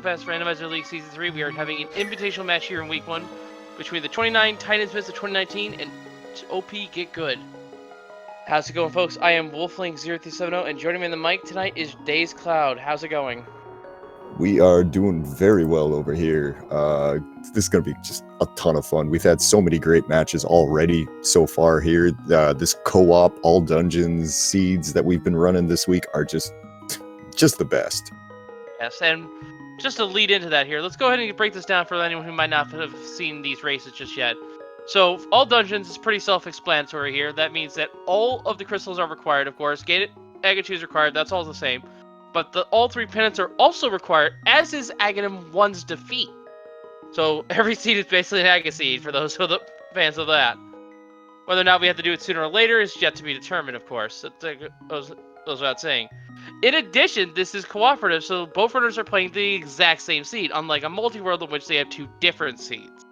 Pass Randomizer League Season 3. We are having an invitational match here in Week 1 between the 29 Titans Miss of 2019 and OP Get Good. How's it going, folks? I am Wolfling0370, and joining me on the mic tonight is Days Cloud. How's it going? We are doing very well over here. This is going to be just a ton of fun. We've had so many great matches already so far here. This co-op, all dungeons, seeds that we've been running this week are just the best. Yes, and just to lead into that here, let's go ahead and break this down for anyone who might not have seen these races just yet. So, all dungeons is pretty self-explanatory here. That means that all of the crystals are required, of course. Gated Agate 2 is required, that's all the same. But all 3 pennants are also required, as is Aghanim 1's defeat. So, every seed is basically an Agate seed, for those who are the fans of that. Whether or not we have to do it sooner or later is yet to be determined, of course. That goes without saying. In addition, this is cooperative, so both runners are playing the exact same seed, unlike a multi-world in which they have 2 different seeds.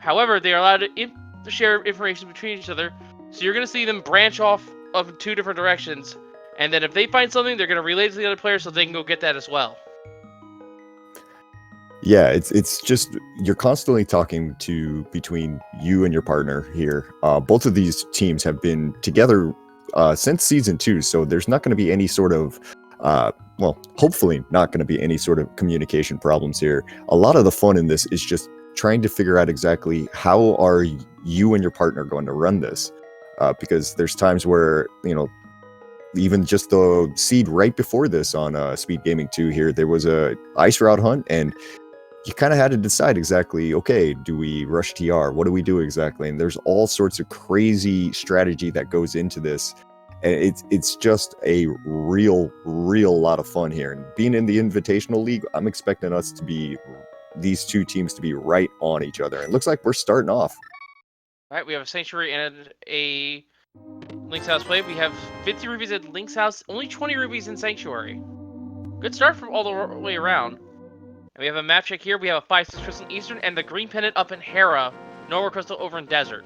However, they are allowed to share information between each other, so you're going to see them branch off of 2 different directions, and then if they find something, they're going to relay it to the other player so they can go get that as well. Yeah, it's just, you're constantly talking between you and your partner here. Both of these teams have been together since Season 2, so there's not going to be any sort of, well, hopefully not going to be any sort of communication problems here. A lot of the fun in this is just trying to figure out exactly how are you and your partner going to run this, because there's times where, you know, even just the seed right before this on SpeedGaming 2 here, there was a ice route hunt, and you kind of had to decide exactly, okay, do we rush TR? What do we do exactly? And there's all sorts of crazy strategy that goes into this. And it's just a real lot of fun here. And being in the Invitational League, I'm expecting us to be, these 2 teams to be right on each other. It looks like we're starting off. All right, we have a Sanctuary and a Link's House play. We have 50 rubies at Link's House, only 20 rubies in Sanctuary. Good start from all the way around. And we have a map check here. We have a 5-6 crystal in Eastern and the green pennant up in Hera. Normal crystal over in Desert.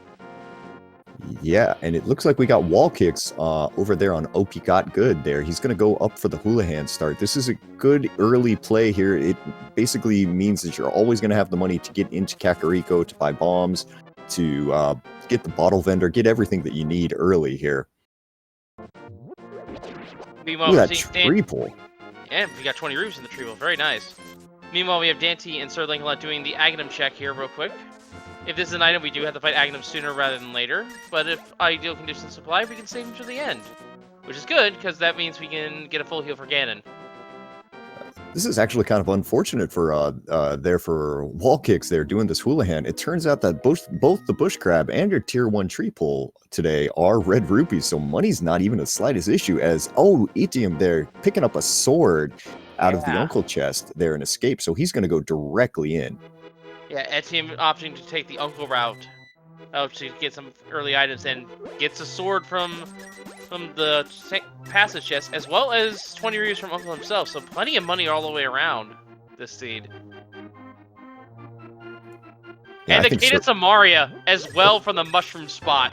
Yeah, and it looks like we got WallKicks over there on OP Got Good there. He's going to go up for the Houlihan start. This is a good early play here. It basically means that you're always going to have the money to get into Kakariko, to buy bombs, to get the bottle vendor, get everything that you need early here. Meanwhile, ooh, that tree pull. And we got 20 rubies in the tree pull. Very nice. Meanwhile, we have daaanty and SirLinkalot doing the Aghanim check here real quick. If this is an item, we do have to fight Aghanim sooner rather than later. But if ideal conditions supply, we can save him to the end. Which is good, because that means we can get a full heal for Ganon. This is actually kind of unfortunate for WallKicks there doing this Houlihan. It turns out that both the bush crab and your tier 1 tree pull today are red rupees, so money's not even the slightest issue, as etium there picking up a sword out of the uncle chest there and escape, so he's going to go directly in. Yeah, etium opting to take the uncle route to get some early items and gets a sword from the passage chest, as well as 20 rupees from uncle himself, so plenty of money all the way around this seed. Yeah, and the Cadence of Maria as well from the mushroom spot.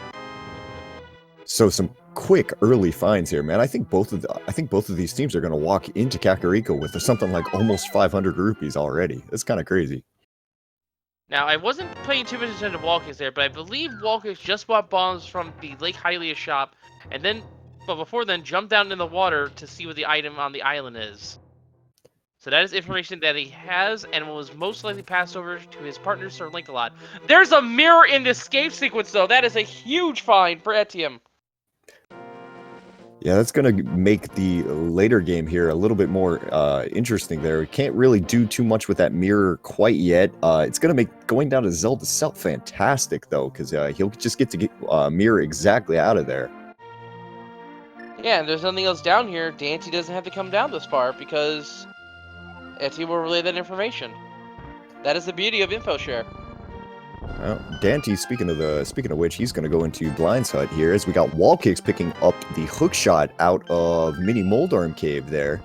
So some quick early finds here, man. I think both of these teams are going to walk into Kakariko with something like almost 500 rupees already. That's kind of crazy. Now, I wasn't paying too much attention to WallKicks there, but I believe WallKicks just bought bombs from the Lake Hylia shop, and then, but before then, jumped down in the water to see what the item on the island is. So that is information that he has, and was most likely passed over to his partner, SirLinkalot. There's a mirror in the escape sequence, though. That is a huge find for etium. Yeah, that's going to make the later game here a little bit more interesting there. We can't really do too much with that mirror quite yet. It's going to make going down to Zelda Self fantastic, though, because he'll just get to get mirror exactly out of there. Yeah, and there's nothing else down here. daaanty doesn't have to come down this far, because etium will relay that information. That is the beauty of InfoShare. Well, daaanty, speaking of which, he's going to go into Blind's Hut here, as we got WallKicks picking up the hook shot out of Mini Moldarm Cave there.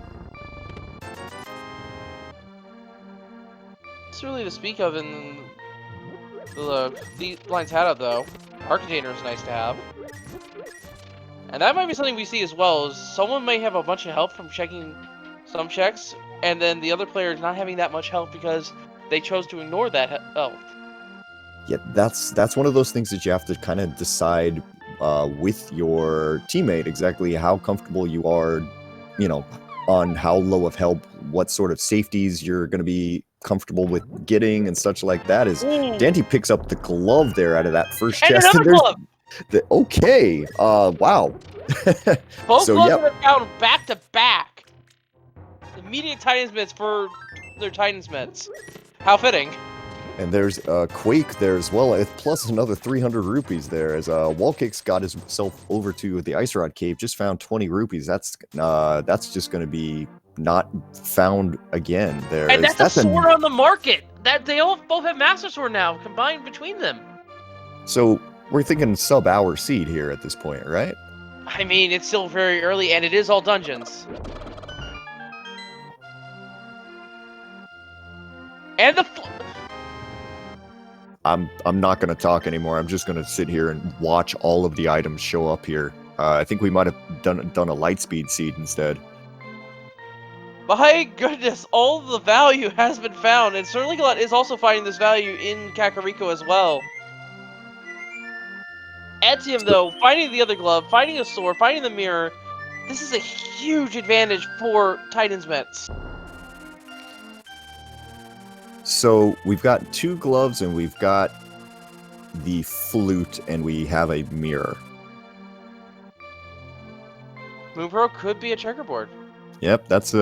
It's really to speak of in the Blind's Hat, though. Our container is nice to have. And that might be something we see as well, is someone may have a bunch of help from checking some checks, and then the other player is not having that much health because they chose to ignore that health. Yeah, that's one of those things that you have to kind of decide with your teammate exactly how comfortable you are, you know, on how low of help, what sort of safeties you're going to be comfortable with getting and such like that. Is daaanty picks up the glove there out of that first And chest, another and there's glove! okay, wow. Both So gloves yeah, are found back to back. Immediate Titans Mitts for their Titans Mitts. How fitting. and there's Quake there as well, plus another 300 rupees there, as WallKicks got himself over to the Ice Rod Cave, just found 20 rupees. That's just going to be not found again there. And that's a sword on the market! That they both have Master Sword now, combined between them. So we're thinking sub-hour seed here at this point, right? I mean, it's still very early, and it is all dungeons. And the... I'm not going to talk anymore. I'm just going to sit here and watch all of the items show up here. I think we might have done a Lightspeed seed instead. My goodness, all the value has been found, and SirLinkalot is also finding this value in Kakariko as well. Etium, though, finding the other glove, finding a sword, finding the mirror, this is a huge advantage for Titans Mets. So we've got 2 gloves and we've got the flute and we have a mirror. Moonpro could be a checkerboard. Yep, that's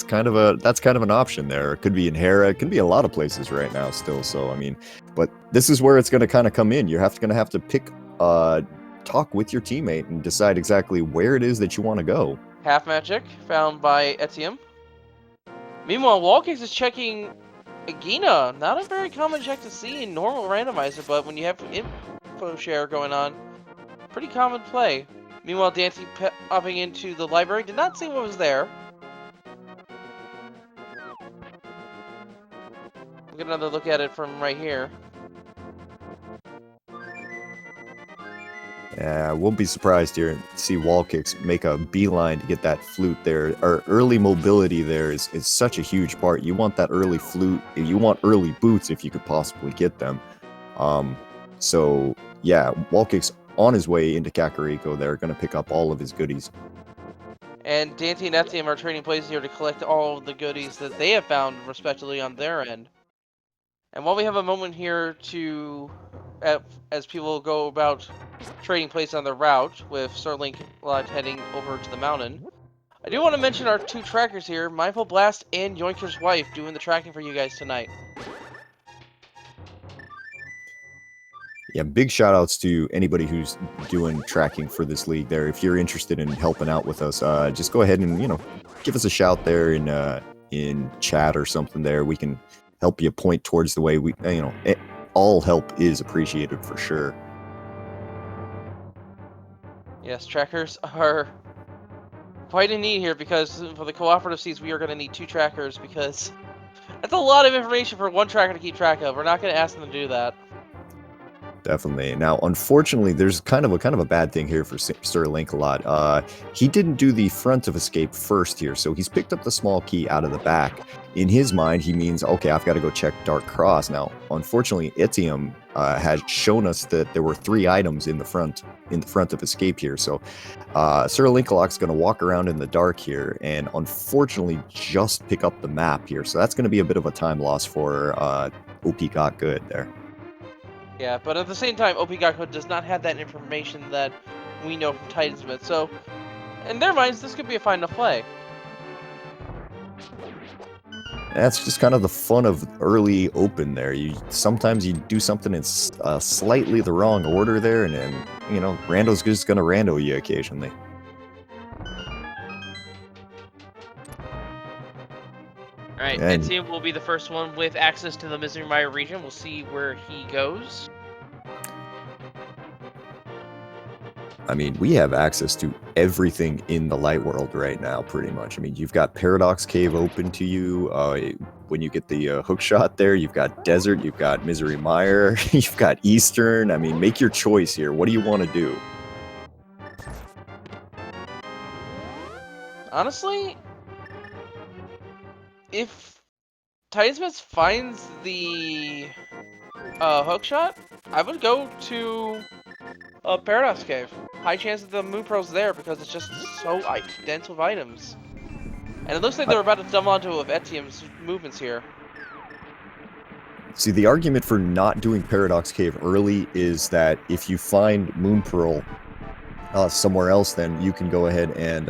kind of an option there. It could be in Hera, it could be a lot of places right now still. So I mean, but this is where it's going to kind of come in. You're going to have to pick, talk with your teammate and decide exactly where it is that you want to go. Half Magic found by Etium. Meanwhile, WallKicks is checking Agina. Not a very common check to see in normal randomizer, but when you have info share going on, pretty common play. Meanwhile, daaanty popping into the library, did not see what was there. We'll get another look at it from right here. Yeah, I won't be surprised here to see WallKicks make a beeline to get that flute there. Our early mobility there is such a huge part. You want that early flute, you want early boots if you could possibly get them. So yeah, WallKicks on his way into Kakariko, they're going to pick up all of his goodies. And daaanty and Etium are trading places here to collect all of the goodies that they have found, respectively, on their end. And while we have a moment here to, as people go about trading places on their route, with SirLinkalot heading over to the mountain, I do want to mention our 2 trackers here, Mindful Blast and Yoinker's Wife, doing the tracking for you guys tonight. Yeah, big shout outs to anybody who's doing tracking for this league there. If you're interested in helping out with us, just go ahead and, give us a shout there in chat or something there. We can help you point towards the way all help is appreciated for sure. Yes, trackers are quite in need here, because for the cooperative seeds, we are going to need 2 trackers, because that's a lot of information for 1 tracker to keep track of. We're not going to ask them to do that. Definitely. Now, unfortunately, there's kind of a bad thing here for SirLinkalot. He didn't do the front of escape first here, so he's picked up the small key out of the back. In his mind, he means, okay, I've got to go check Dark Cross. Now, unfortunately, etium has shown us that there were 3 items in the front of escape here. So SirLinkalot's going to walk around in the dark here and unfortunately just pick up the map here. So that's going to be a bit of a time loss for OP Got Good there. Yeah, but at the same time, OP Gakko does not have that information that we know from Titan Smith, so in their minds, this could be a fine enough play. That's just kind of the fun of early open there. Sometimes you do something in slightly the wrong order there, and then, Rando's just going to rando you occasionally. Alright, etium will be the first one with access to the Misery Mire region. We'll see where he goes. I mean, we have access to everything in the light world right now, pretty much. I mean, you've got Paradox Cave open to you. When you get the hook shot there, you've got Desert, you've got Misery Mire, you've got Eastern. I mean, make your choice here. What do you want to do? Honestly, if Titusmith finds the hook shot, I would go to Paradox Cave. High chance that the Moon Pearl's there because it's just so dense with items. And it looks like they're about to stumble onto etium's movements here. See, the argument for not doing Paradox Cave early is that if you find Moon Pearl somewhere else, then you can go ahead and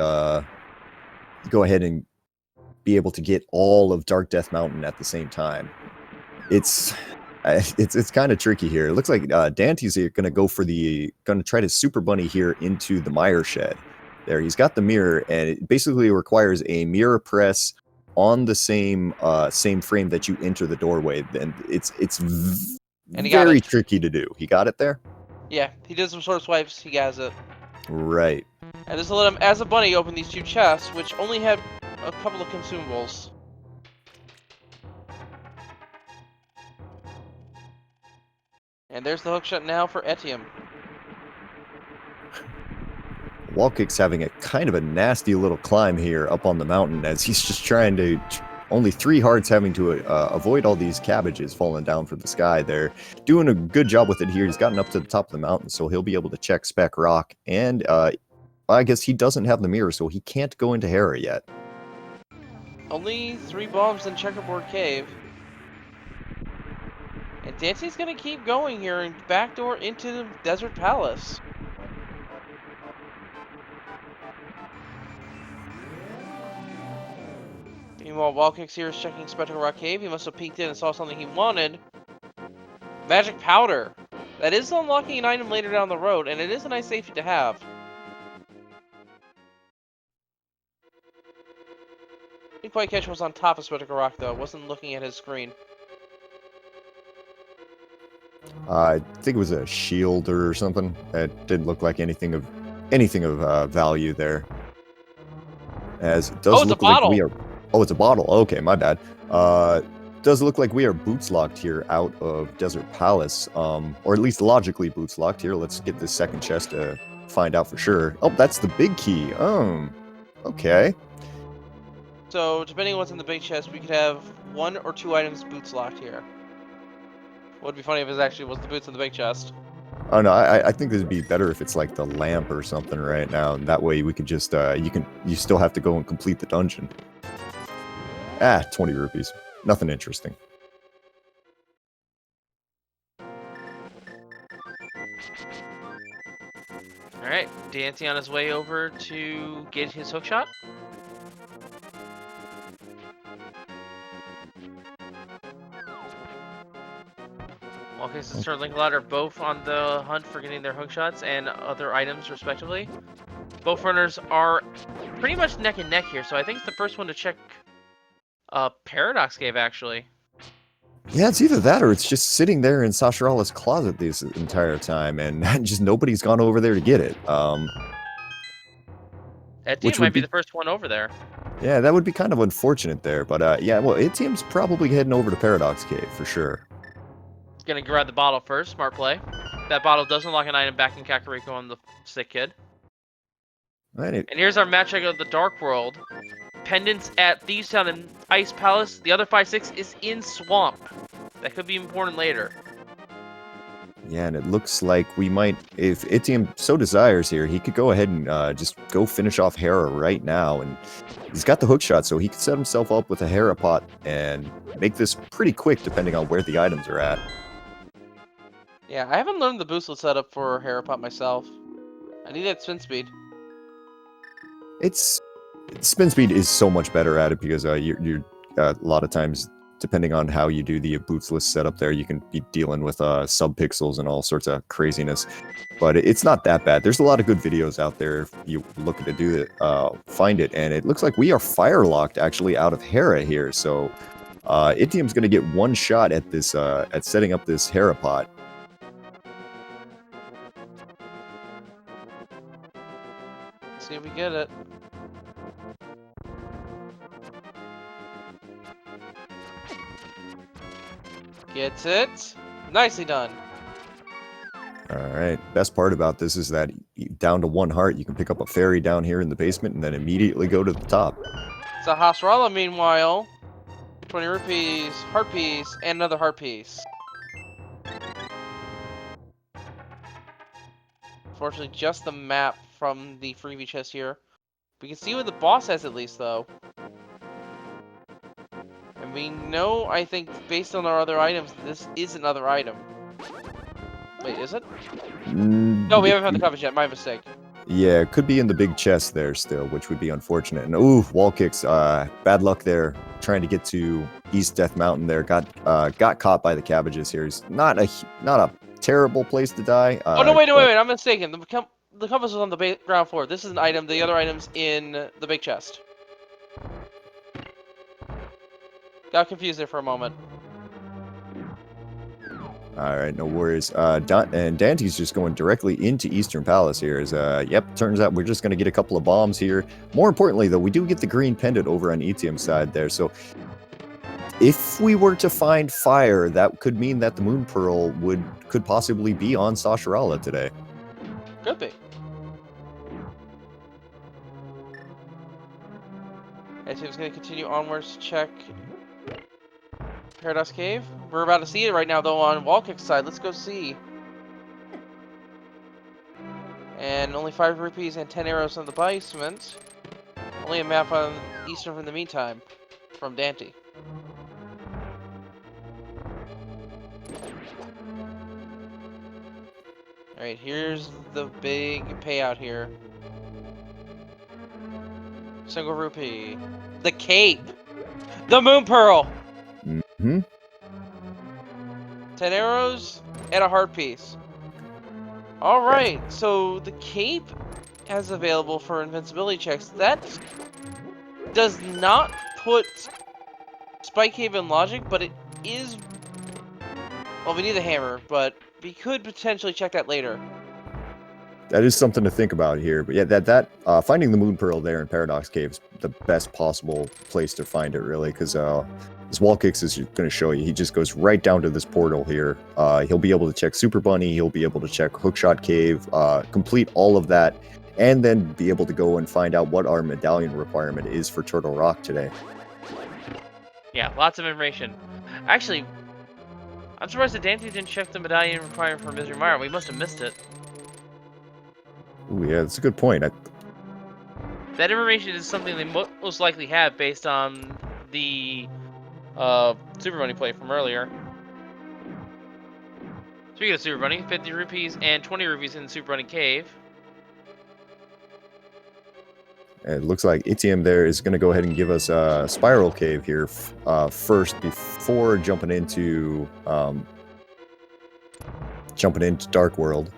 be able to get all of Dark Death Mountain at the same time. It's kind of tricky here. It looks like Dante's going to go for going to try to Super Bunny here into the Mire Shed. There, he's got the mirror, and it basically requires a mirror press on the same frame that you enter the doorway. Then it's very tricky to do. He got it there? Yeah, he did some sort of swipes. He has it. Right. And this will let him, as a bunny, open these two chests, which only had a couple of consumables. And there's the hookshot now for etium. WallKicks having a kind of a nasty little climb here up on the mountain as he's just trying to... Only 3 hearts having to avoid all these cabbages falling down from the sky. They're doing a good job with it here. He's gotten up to the top of the mountain, so he'll be able to check Spec Rock. And I guess he doesn't have the mirror, so he can't go into Hera yet. Only 3 bombs in Checkerboard Cave. And Dante's going to keep going here and backdoor into the Desert Palace. Meanwhile, WallKicks here is checking Spectral Rock Cave. He must have peeked in and saw something he wanted. Magic Powder. That is unlocking an item later down the road, and it is a nice safety to have. Didn't quite catch what was on top of Spectral Rock, though. Wasn't looking at his screen. I think it was a shield or something. It didn't look like anything of value there. As it does look like we are... Oh, it's a bottle. Okay, my bad. Does look like we are boots locked here out of Desert Palace, or at least logically boots locked here. Let's get this second chest to find out for sure. Oh, that's the big key. Okay. So, depending on what's in the big chest, we could have 1 or 2 items boots locked here. Would be funny if it actually was the boots in the big chest. Oh no, I think this would be better if it's like the lamp or something right now, and that way we could just you still have to go and complete the dungeon. 20 rupees. Nothing interesting. Alright, Dante on his way over to get his hookshot. WallKicks and SirLinkalot are both on the hunt for getting their hookshots and other items, respectively. Both runners are pretty much neck and neck here, so I think it's the first one to check Paradox Cave, actually. Yeah, it's either that or it's just sitting there in Sasharala's closet this entire time, and just nobody's gone over there to get it. Etium might be the first one over there. Yeah, that would be kind of unfortunate there, but yeah, well, Etium's probably heading over to Paradox Cave for sure. Gonna grab the bottle first, smart play. That bottle does unlock an item back in Kakariko on the Sick Kid. And here's our match of the Dark World. Pendants at Thieves Town and Ice Palace. The other 5-6 is in Swamp. That could be important later. Yeah, and it looks like we might, if Etium so desires here, he could go ahead and just go finish off Hera right now. And he's got the hookshot, so he could set himself up with a Hera pot and make this pretty quick depending on where the items are at. Yeah, I haven't learned the boostlet setup for Hera pot myself. I need that spin speed. Spin speed is so much better at it because you're a lot of times, depending on how you do the bootsless setup there, you can be dealing with sub-pixels and all sorts of craziness. But it's not that bad. There's a lot of good videos out there if you're looking to do it, find it. And it looks like we are fire-locked actually out of Hera here. So Itium's going to get one shot at this at setting up this Hera pot. See if we get it. Gets it. Nicely done. Alright, best part about this is that down to 1 heart, you can pick up a fairy down here in the basement and then immediately go to the top. So Hasrala, meanwhile, 20 rupees, heart piece, and another heart piece. Fortunately, just the map from the freebie chest here. We can see what the boss has at least, though. And we know, I think, based on our other items, this is another item. Wait, is it? No, we haven't found the compass yet. My mistake. Yeah, it could be in the big chest there still, which would be unfortunate. And ooh, WallKicks, bad luck there. Trying to get to East Death Mountain there, got caught by the cabbages here. It's not a terrible place to die. Oh no, wait, I'm mistaken. The compass was on the ground floor. This is an item. The other item's in the big chest. Got confused there for a moment. All right, no worries. And Dante's just going directly into Eastern Palace here. Yep, turns out we're just going to get a couple of bombs here. More importantly, though, we do get the green pendant over on etium's side there. So if we were to find fire, that could mean that the Moon Pearl could possibly be on Sashirala today. Could be. Etium's going to continue onwards to check Paradox Cave. We're about to see it right now, though, on WallKicks side. Let's go see. And only 5 rupees and 10 arrows on the basement. Only a map on Eastern in the meantime, from Dante. Alright, here's the big payout here. Single rupee. The cape! The Moon Pearl! Mm-hmm. 10 arrows and a heart piece. Alright, so the cape has available for invincibility checks. That does not put Spike Cave in logic, but it is... Well, we need the hammer, but we could potentially check that later. That is something to think about here. But yeah, finding the Moon Pearl there in Paradox Cave is the best possible place to find it, really, because as WallKicks is going to show you, he just goes right down to this portal here. He'll be able to check Super Bunny, he'll be able to check Hookshot Cave, complete all of that, and then be able to go and find out what our medallion requirement is for Turtle Rock today. Yeah, lots of information. Actually, I'm surprised that Dante didn't check the medallion requirement for Misery Mire. We must have missed it. Ooh, yeah, that's a good point. That information is something they most likely have based on the Super Bunny play from earlier. Speaking of Super Bunny, 50 rupees and 20 rupees in the Super Bunny Cave. It looks like etium there is going to go ahead and give us a Spiral Cave here first before jumping into Dark World.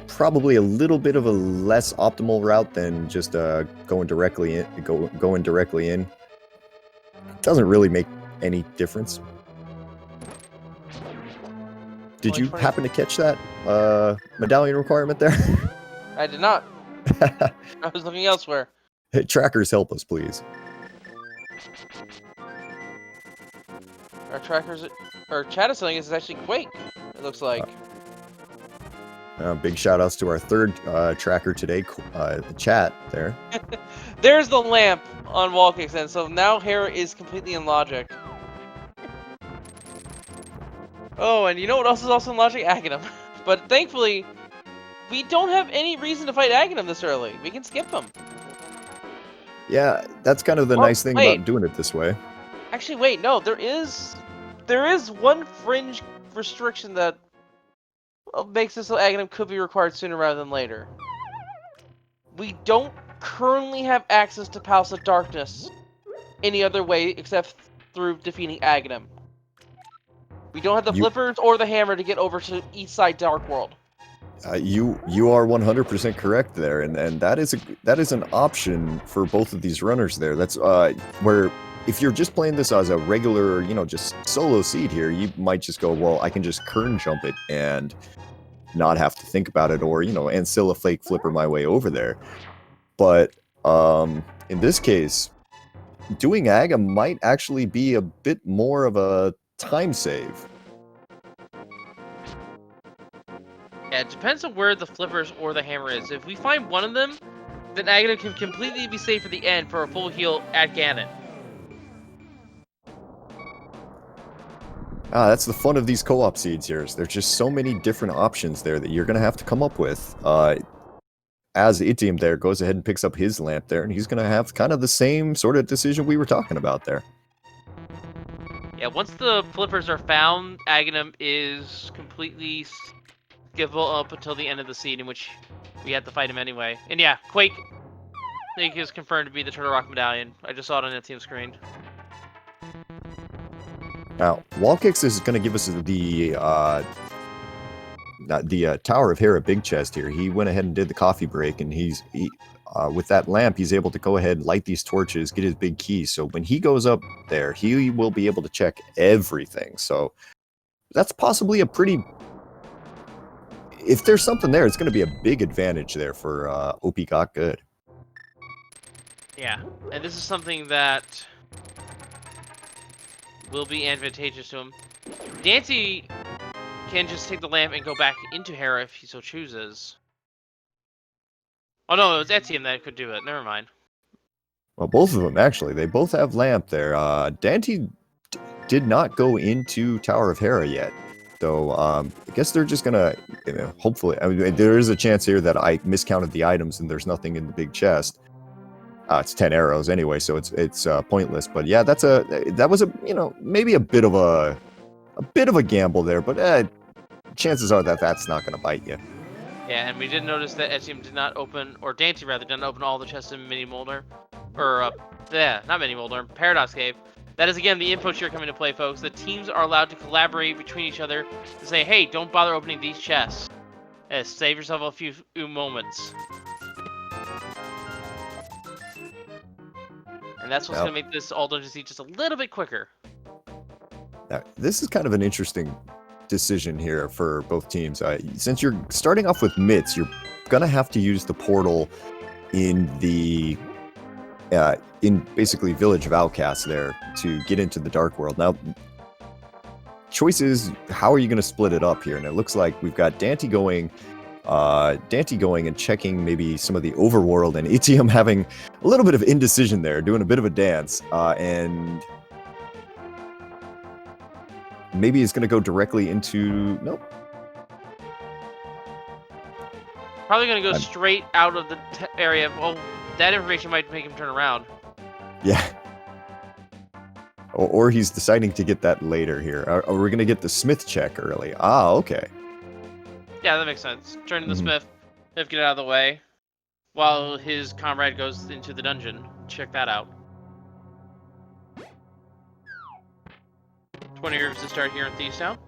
Probably a little bit of a less optimal route than just going directly in. Doesn't really make any difference. Did you happen to catch that medallion requirement there? I did not. I was looking elsewhere. Hey, trackers, help us, please. Our chat is telling us it's actually Quake, it looks like. Big shout outs to our third tracker today, the chat there. There's the lamp on WallKicks, and so now Hera is completely in logic. Oh, and you know what else is also in logic? Aghanim. But thankfully, we don't have any reason to fight Aghanim this early. We can skip him. Yeah, that's kind of the nice thing about doing it this way. Actually, wait, no, there is one fringe restriction that makes it so Aghanim could be required sooner rather than later. We don't currently have access to Palace of Darkness any other way except through defeating Aghanim. We don't have the flippers or the hammer to get over to East Side Dark World. You are 100% correct there, and that is an option for both of these runners there. That's where if you're just playing this as a regular, just solo seed here, you might just go, well, I can just kern jump it and not have to think about it, or Ancilla Flake Flipper my way over there. But in this case, doing Aga might actually be a bit more of a time save. Yeah, it depends on where the flippers or the hammer is. If we find one of them, then Aghanim can completely be safe for the end for a full heal at Ganon. That's the fun of these co-op seeds here. There's just so many different options there that you're going to have to come up with. As etium there goes ahead and picks up his lamp there, and he's going to have kind of the same sort of decision we were talking about there. Yeah, once the flippers are found, Aghanim is completely skippable up until the end of the seed, in which we have to fight him anyway. And yeah, Quake is confirmed to be the Turtle Rock Medallion. I just saw it on the team screen. Now, WallKicks is going to give us the Tower of Hera big chest here. He went ahead and did the coffee break, and with that lamp, he's able to go ahead and light these torches, get his big key. So when he goes up there, he will be able to check everything. So that's possibly a pretty... If there's something there, it's going to be a big advantage there for OP Got Good. Yeah, and this is something that will be advantageous to him. daaanty can just take the lamp and go back into Hera if he so chooses. Oh no, it was etium that could do it. Never mind. Well, both of them, actually. They both have lamp there. daaanty did not go into Tower of Hera yet. So, I guess they're just gonna, hopefully... I mean, there is a chance here that I miscounted the items and there's nothing in the big chest. It's 10 arrows anyway, so it's pointless. But yeah, that was maybe a bit of a gamble there, but chances are that that's not going to bite you. Yeah, and we did notice that etium did not open, or daaanty rather, didn't open all the chests in Mini Molder, or not Mini Molder, Paradox Cave. That is again the info tier coming to play, folks. The teams are allowed to collaborate between each other to say, hey, don't bother opening these chests. Save yourself a few moments. And that's what's going to make this all dungeon seed just a little bit quicker. Now, this is kind of an interesting decision here for both teams. Since you're starting off with mitts, you're going to have to use the portal in the in basically Village of Outcasts there to get into the Dark World. Now, choice is, how are you going to split it up here? And it looks like we've got daaanty going and checking maybe some of the overworld, and etium having a little bit of indecision there, doing a bit of a dance, and maybe it's going to go directly into... Nope. Probably going to go straight out of the area. Well, that information might make him turn around. Yeah. Or he's deciding to get that later here. Are we going to get the Smith check early? Ah, okay. Yeah, that makes sense. Turn to the Smith, get it out of the way, while his comrade goes into the dungeon. Check that out. 20 rooms to start here in Thieves Town.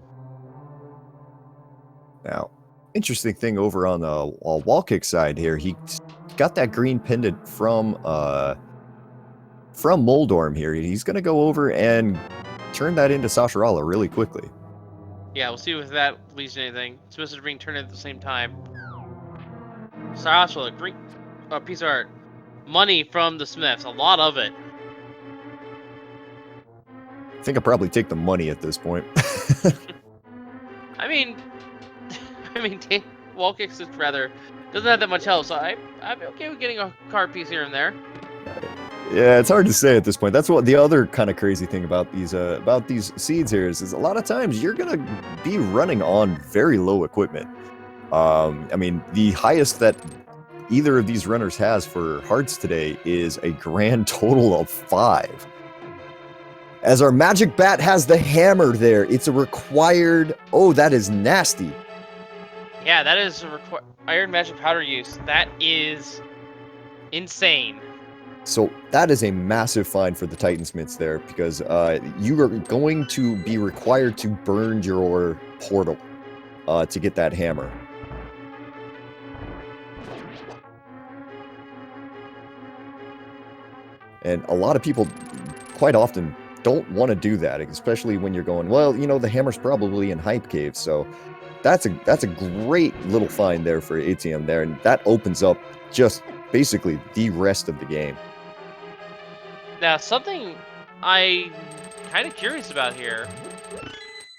Now, interesting thing over on the WallKicks side here, he got that green pendant from Moldorm here. He's going to go over and turn that into Sasharala really quickly. Yeah, we'll see if that leads to anything. Smiths is being turned at the same time. Sasharala, green piece of art. Money from the Smiths, a lot of it. I think I'll probably take the money at this point. I mean, WallKicks is rather doesn't have that much health, so I'm okay with getting a card piece here and there. Yeah, it's hard to say at this point. That's what the other kind of crazy thing about these seeds here is a lot of times you're gonna be running on very low equipment. I mean, the highest that either of these runners has for hearts today is a grand total of 5. As our magic bat has the hammer there, it's a required... Oh, that is nasty. Yeah, that is iron magic powder use. That is insane. So that is a massive fine for the Titansmiths there, because you are going to be required to burn your portal to get that hammer. And a lot of people quite often don't want to do that, especially when you're going, well, the hammer's probably in Hype Cave, so that's a great little find there for etium there, and that opens up just basically the rest of the game. Now, something I'm kind of curious about here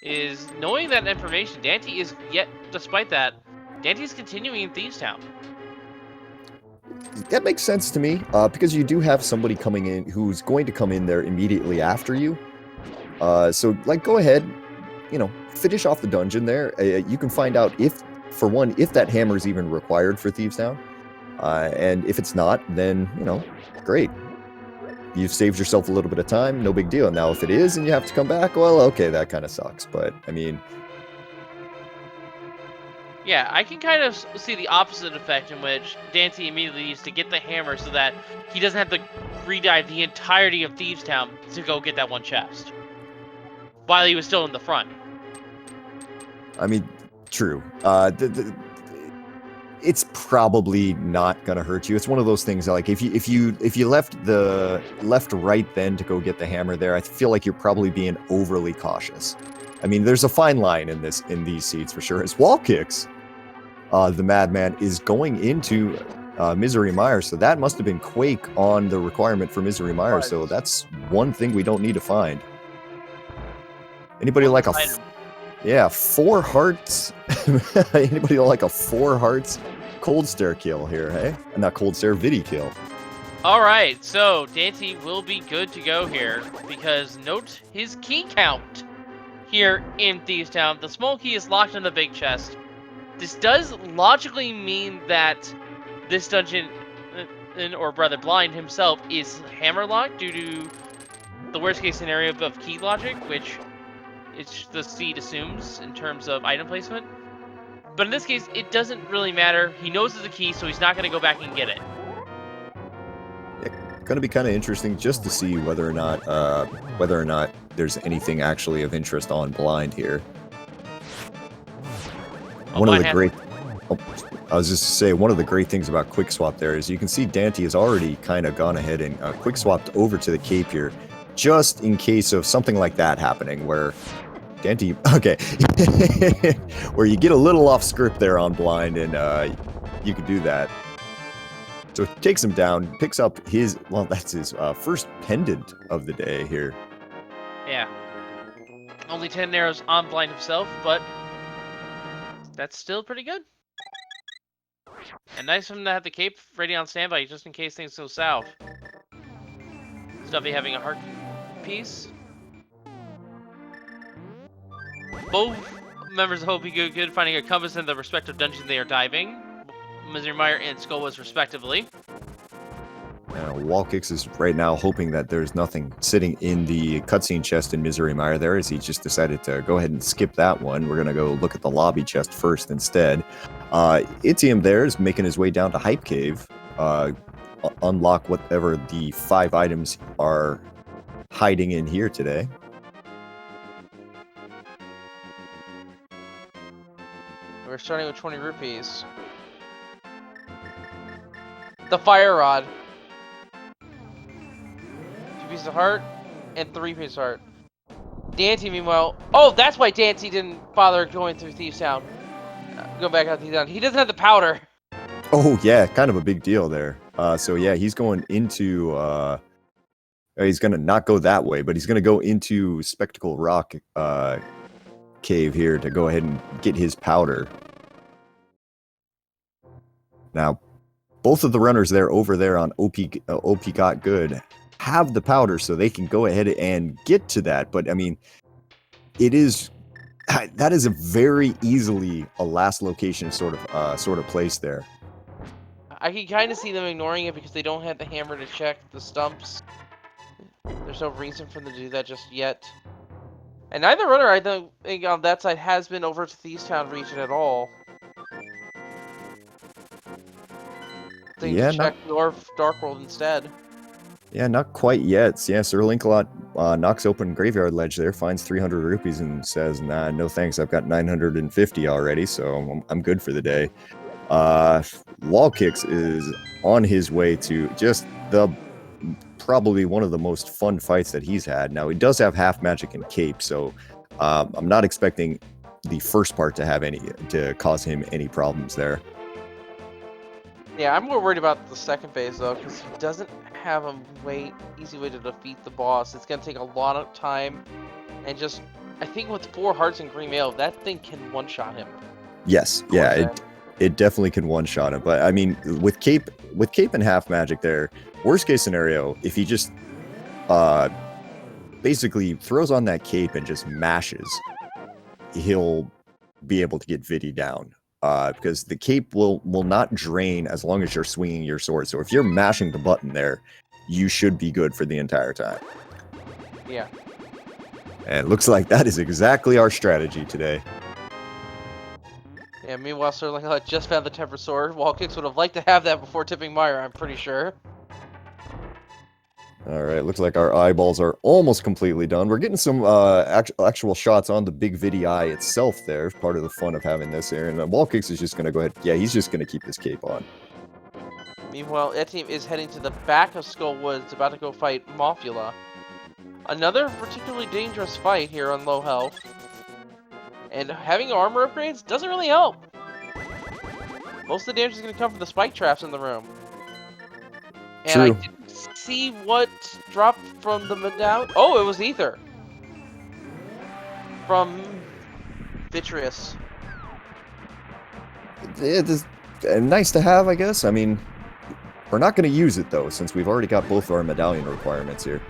is knowing that information. daaanty is despite that, daaanty is continuing in Thieves Town. That makes sense to me, because you do have somebody coming in who's going to come in there immediately after you. So, go ahead, you know, finish off the dungeon there. You can find out if that hammer is even required for Thieves Town. And if it's not, then, you know, great. You've saved yourself a little bit of time, no big deal. Now, if it is and you have to come back, well, okay, that kind of sucks. But, I mean... Yeah, I can kind of see the opposite effect in which Daaanty immediately needs to get the hammer so that he doesn't have to redive the entirety of Thieves Town to go get that one chest. While he was still in the front. I mean, true. It's probably not gonna hurt you. It's one of those things like if you left right then to go get the hammer there, I feel like you're probably being overly cautious. I mean, there's a fine line in these seats for sure. As WallKicks, the madman is going into Misery Mire, so that must have been Quake on the requirement for Misery Mire. So that's one thing we don't need to find. Anybody like a 4 hearts? Anybody like a 4 hearts cold stare kill here, hey? Not cold stare, Vidi kill. Alright, so Daaanty will be good to go here, because note his key count here in Thieves Town. The small key is locked in the big chest. This does logically mean that this dungeon, or brother Blind himself, is hammerlocked due to the worst case scenario of key logic, which the seed assumes in terms of item placement. But in this case, it doesn't really matter. He knows it's a key, so he's not going to go back and get it. Yeah, going to be kind of interesting just to see whether or not there's anything actually of interest on Blind here. One of the great... I was just to say, one of the great things about Quick Swap there is you can see Daaanty has already kind of gone ahead and Quick Swapped over to the Cape here, just in case of something like that happening, where Daaanty, okay, where you get a little off script there on Blind, and you could do that. So it takes him down, picks up his, well, that's his first pendant of the day here. Yeah. Only 10 arrows on Blind himself, but that's still pretty good. And nice of him to have the cape ready on standby just in case things go south. Stuffy having a heart piece. Both members of Hope Be Good finding a compass in the respective dungeon they are diving. Misery Mire and Skullwas respectively. WallKicks is right now hoping that there's nothing sitting in the cutscene chest in Misery Mire there, as he just decided to go ahead and skip that one. We're going to go look at the lobby chest first instead. Etium there is making his way down to Hype Cave, unlock whatever the 5 items are hiding in here today. We're starting with 20 rupees. The Fire Rod. 2 pieces of heart and 3 pieces of heart. Daaanty, meanwhile... Oh, that's why Daaanty didn't bother going through Thieves Town. Go back out Thieves Town. He doesn't have the powder. Oh, yeah, kind of a big deal there. So, yeah, he's going into... he's going to not go that way, but he's going to go into Spectacle Rock Cave here to go ahead and get his powder. Now, both of the runners there over there on OP Got Good have the powder, so they can go ahead and get to that. But I mean, that is a very easily a last location sort of place there. I can kind of see them ignoring it because they don't have the hammer to check the stumps. There's no reason for them to do that just yet. And neither runner, I don't think, on that side has been over to Thieves Town region at all. They yeah, check North Dark World instead. Yeah, not quite yet. Yeah, SirLinkalot knocks open Graveyard Ledge there, finds 300 rupees and says, nah, no thanks, I've got 950 already, so I'm good for the day. WallKicks is on his way to just probably one of the most fun fights that he's had. Now, he does have half magic and cape, so I'm not expecting the first part to cause him any problems there. Yeah, I'm more worried about the second phase though, because he doesn't have a easy way to defeat the boss. It's gonna take a lot of time, and just I think with 4 hearts and green mail, that thing can one-shot him. Yes, yeah, it definitely can one-shot him. But I mean, with cape and half magic there, worst case scenario, if he just basically throws on that cape and just mashes, he'll be able to get Viddy down. Because the cape will not drain as long as you're swinging your sword. So if you're mashing the button there, you should be good for the entire time. Yeah. And it looks like that is exactly our strategy today. Yeah, meanwhile, SirLinkalot just found the tempered sword. WallKicks would have liked to have that before tipping Meyer, I'm pretty sure. Alright, looks like our eyeballs are almost completely done. We're getting some actual shots on the big Viddy eye itself there. Part of the fun of having this here. And WallKicks is just going to go ahead. Yeah, he's just going to keep this cape on. Meanwhile, etium is heading to the back of Skullwoods, about to go fight Mothula. Another particularly dangerous fight here on low health. And having armor upgrades doesn't really help. Most of the damage is going to come from the spike traps in the room. And True. I didn't see what dropped from the medallion. Oh, it was Ether. From Vitreous. It's nice to have, I guess. I mean, we're not going to use it, though, since we've already got both of our medallion requirements here.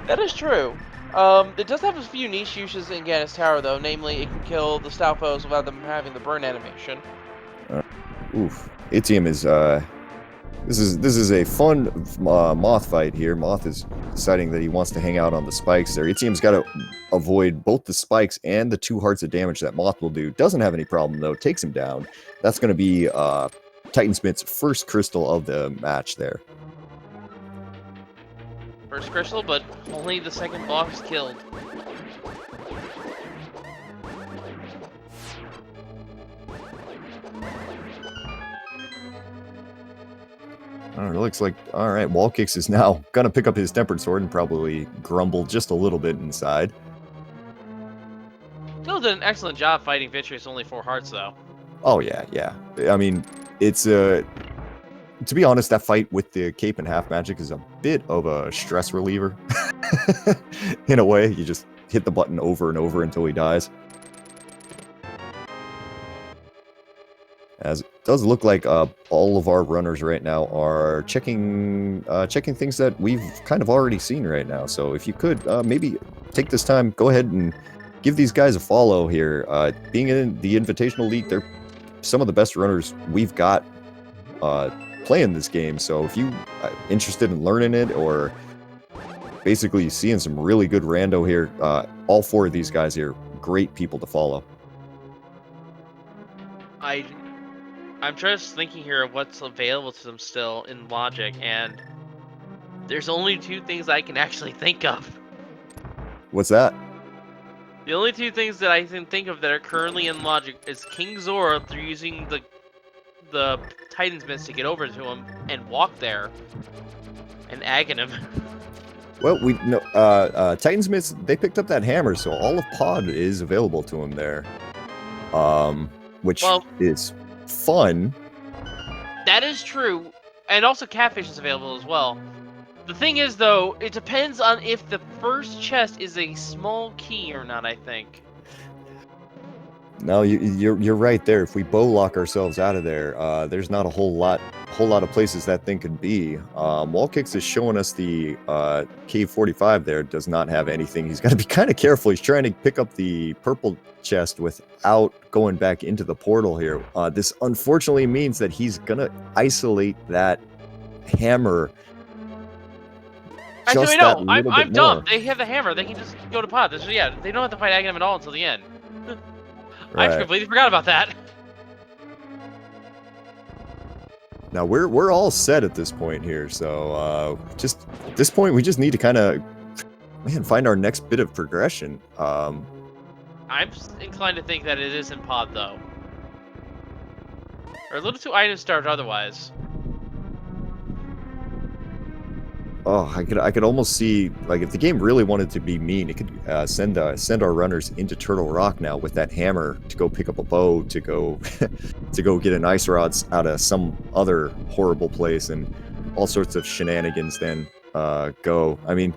That is true. It does have a few niche uses in Gannis Tower, though. Namely, it can kill the stout foes without them having the burn animation. Oof. Etium is, this is a fun Moth fight here. Moth is deciding that he wants to hang out on the spikes there. Etium's got to avoid both the spikes and the 2 hearts of damage that Moth will do. Doesn't have any problem, though. Takes him down. That's going to be Titansmith's first crystal of the match there. First crystal, but only the second boss killed. It looks like, alright, WallKicks is now gonna pick up his tempered sword and probably grumble just a little bit inside. Still did an excellent job fighting Vitreous, only 4 hearts, though. Oh, yeah, yeah. I mean, it's, to be honest, that fight with the cape and half magic is a bit of a stress reliever. In a way, you just hit the button over and over until he dies. As it does look like all of our runners right now are checking things that we've kind of already seen right now. So if you could maybe take this time, go ahead and give these guys a follow here. Being in the Invitational League, they're some of the best runners we've got playing this game. So if you are interested in learning it or basically seeing some really good rando here, all 4 of these guys here, great people to follow. I'm just thinking here of what's available to them still in Logic, and there's only 2 things I can actually think of. What's that? The only 2 things that I can think of that are currently in Logic is King Zora through using the Titansmiths to get over to him and walk there, and Aghanim. Well, we know Titansmiths, they picked up that hammer, so all of Pod is available to him there, which is fun. That is true, and also Catfish is available as well. The thing is, though, it depends on if the first chest is a small key or not, I think. No, you're right there. If we bow lock ourselves out of there, there's not a whole lot of places that thing could be. WallKicks is showing us the Cave 45 there. Does not have anything. He's got to be kind of careful. He's trying to pick up the purple chest without going back into the portal here. This unfortunately means that he's gonna isolate that hammer. Actually, no, I'm dumb. They have the hammer. They can just go to Pod. Yeah, they don't have to fight Aghanim at all until the end. Right. I completely forgot about that. Now we're all set at this point here, so just at this point we just need to kind of find our next bit of progression. I'm inclined to think that it is in Pod though, or a little too item starved otherwise. Oh, I could almost see, like, if the game really wanted to be mean, it could send our runners into Turtle Rock now with that hammer to go pick up a bow, to go to go get an ice rods out of some other horrible place, and all sorts of shenanigans. Then go. I mean,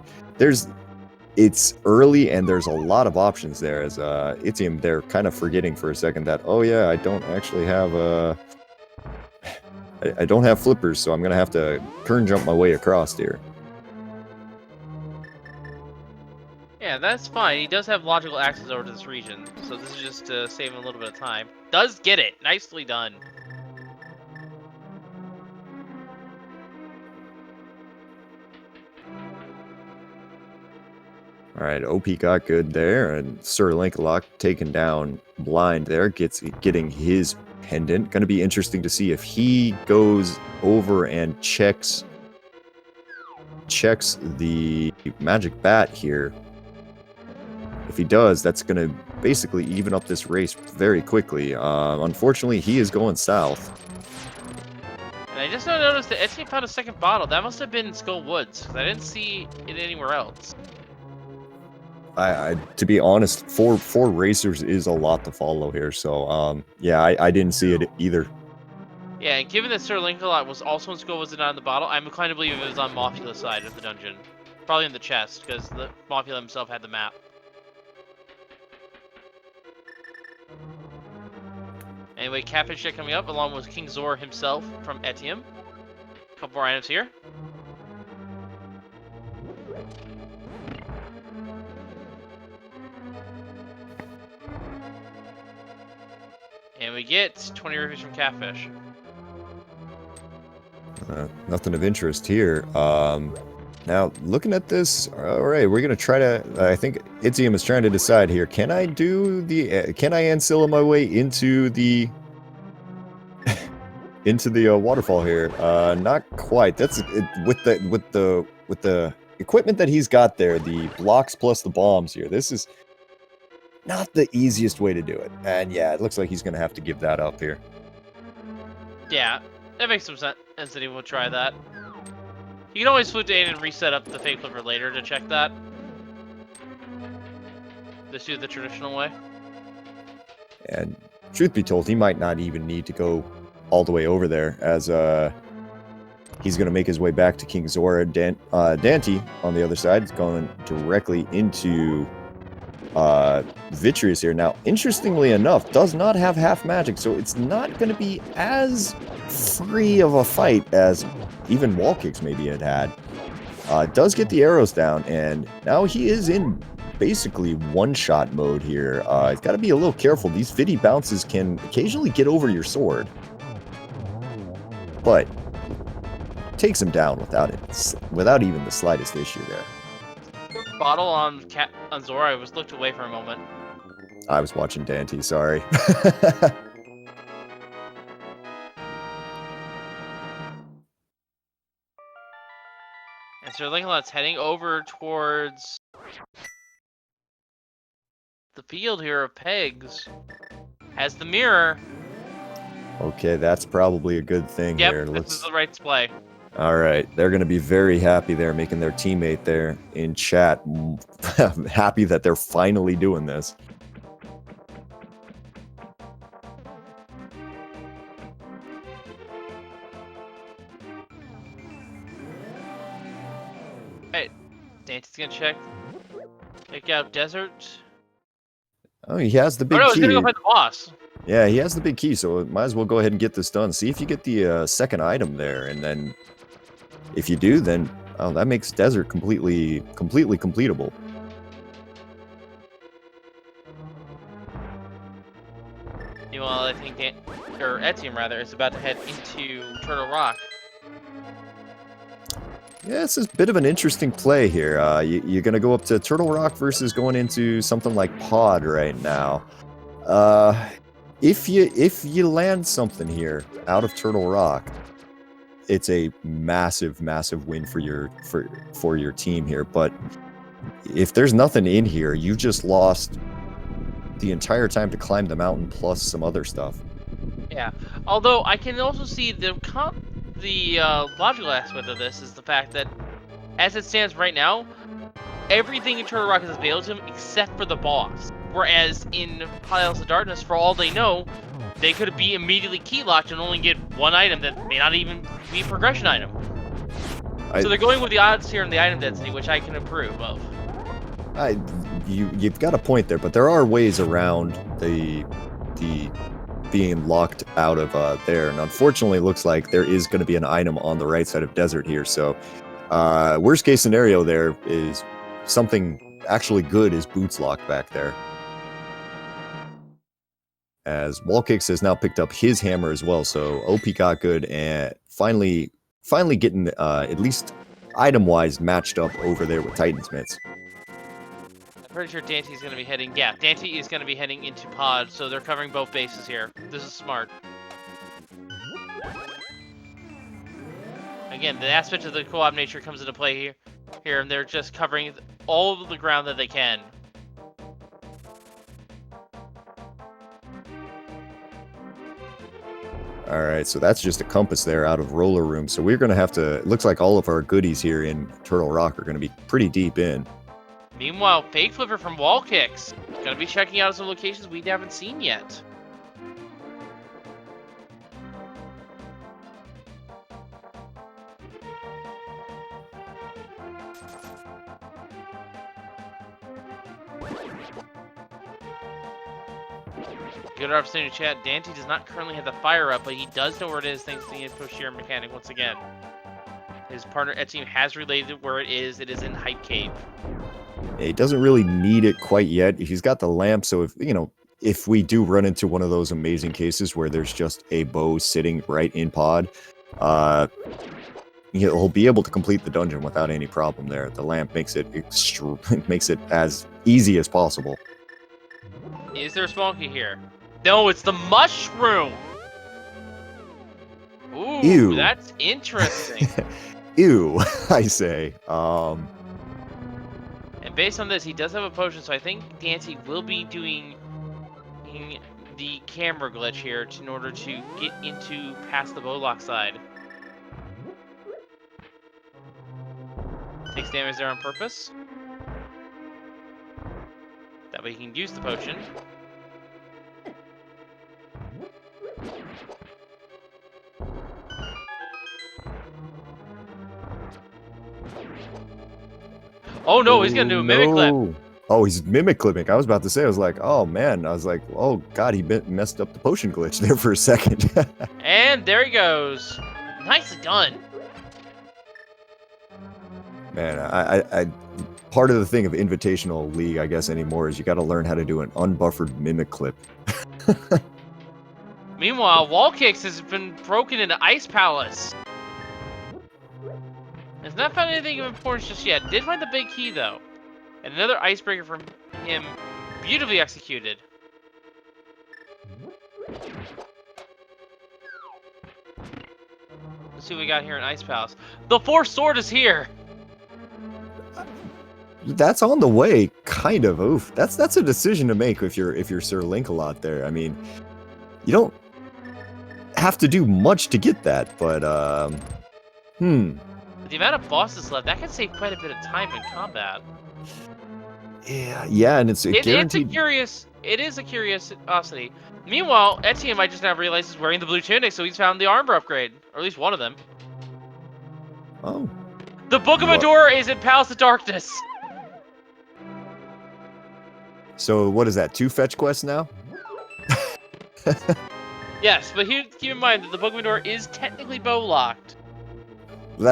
it's early and there's a lot of options there. As etium, they're kind of forgetting for a second that, oh yeah, I don't actually have I don't have flippers, so I'm gonna have to kern jump my way across here. Yeah, that's fine. He does have logical access over to this region, so this is just to save him a little bit of time. Does get it. Nicely done. All right, OP got good there, and SirLinkalot taken down blind there, getting his pendant. Going to be interesting to see if he goes over and checks the magic bat here. If he does, that's going to basically even up this race very quickly. Unfortunately, he is going south. And I just now noticed that etium found a second bottle. That must have been in Skull Woods, because I didn't see it anywhere else. To be honest, four racers is a lot to follow here. So, yeah, I didn't see it either. Yeah, and given that SirLinkalot was also in Skull Woods and not in the bottle, I'm inclined to believe it was on Mofula's side of the dungeon. Probably in the chest, because the Mofula himself had the map. Anyway, Catfish Jet coming up, along with King Zor himself from etium. A couple more items here. And we get 20 rupees from Catfish. Nothing of interest here. Now, looking at this, all right, we're going to try to, I think etium is trying to decide here. Can I ancilla my way into the, waterfall here? Not quite. That's with the equipment that he's got there, the blocks plus the bombs here. This is not the easiest way to do it. And yeah, it looks like he's going to have to give that up here. Yeah, that makes some sense that he will try that. You can always flip to 8 and reset up the fake flipper later to check that. Just do it the traditional way. And truth be told, he might not even need to go all the way over there, as he's going to make his way back to King Zora. Daaanty, on the other side, is going directly into Vitreous here. Now, interestingly enough, does not have half magic, so it's not going to be as free of a fight as even WallKicks maybe had. Does get the arrows down, and now he is in basically one-shot mode here. He's got to be a little careful. These Fiddy bounces can occasionally get over your sword, but takes him down without even the slightest issue there. Bottle on Zora, I was looked away for a moment. I was watching Daaanty, sorry. And SirLinkalot's heading over towards the field here of pegs. Has the mirror. Okay, that's probably a good thing here. Yep, this is the right display. All right, they're going to be very happy there, making their teammate there in chat happy that they're finally doing this. Alright, Dante's gonna check out Desert. Oh, he has the big no, key. he's gonna go find the boss. Yeah, he has the big key, so might as well go ahead and get this done. See if you get the second item there, and then if you do, then that makes Desert completely completable. Meanwhile, I think etium rather is about to head into Turtle Rock. Yeah, it's a bit of an interesting play here. You're going to go up to Turtle Rock versus going into something like Pod right now. If you land something here out of Turtle Rock, it's a massive win for your team here. But if there's nothing in here, you just lost the entire time to climb the mountain plus some other stuff. Yeah, although I can also see the logical aspect of this is the fact that, as it stands right now, everything in Turtle Rock is available to him except for the boss. Whereas in Piles of Darkness, for all they know, they could be immediately key locked and only get one item that may not even be a progression item. So they're going with the odds here in the item density, which I can approve of. You've got a point there, but there are ways around the being locked out of there, and unfortunately it looks like there is going to be an item on the right side of Desert here. So worst case scenario there is something actually good is Boots Lock back there. As WallKicks has now picked up his hammer as well, so OP got good and finally getting at least item-wise matched up over there with Titansmiths. I'm pretty sure Dante's going to be heading... Yeah, Dante is going to be heading into pod, so they're covering both bases here. This is smart. Again, the aspect of the co-op nature comes into play here, and they're just covering all of the ground that they can. All right, so that's just a compass there out of roller room. So we're going to have to... It looks like all of our goodies here in Turtle Rock are going to be pretty deep in. Meanwhile, Fake Flipper from WallKicks going to be checking out some locations we haven't seen yet. Good opportunity to chat. Dante does not currently have the fire up, but he does know where it is thanks to the info share mechanic once again. His partner etium has related where it is. It is in Hype Cave. He doesn't really need it quite yet. He's got the lamp, so if we do run into one of those amazing cases where there's just a bow sitting right in pod, he'll be able to complete the dungeon without any problem there. The lamp makes it makes it as easy as possible. Is there a small key here? No, it's the mushroom. Ooh, Ew. That's interesting. Ew, I say. And based on this, he does have a potion, so I think Dante will be doing the camera glitch here in order to get into past the bowlock side. Takes damage there on purpose. That way he can use the potion. Oh no, he's gonna do a mimic clip. Oh, he's mimic clipping. I was about to say, I was like, oh man. I was like, oh god, he messed up the potion glitch there for a second. And there he goes. Nicely done. Man, I part of the thing of Invitational League, I guess, anymore is you got to learn how to do an unbuffered mimic clip. Meanwhile, WallKicks has been broken into Ice Palace. Has not found anything of importance just yet. Did find the big key though, and another icebreaker from him, beautifully executed. Let's see what we got here in Ice Palace. The Fourth Sword is here. That's on the way, kind of. Oof, that's a decision to make if you're SirLinkalot there. I mean, you don't have to do much to get that, but The amount of bosses left, that can save quite a bit of time in combat. Yeah, and it's guaranteed. It is a curiosity. Meanwhile, etium, I just now realized, is wearing the blue tunic, so he's found the armor upgrade, or at least one of them. Oh. The Book of Adora is in Palace of Darkness. So what is that? 2 fetch quests now? Yes, but keep in mind that the Book of Adora is technically bow locked.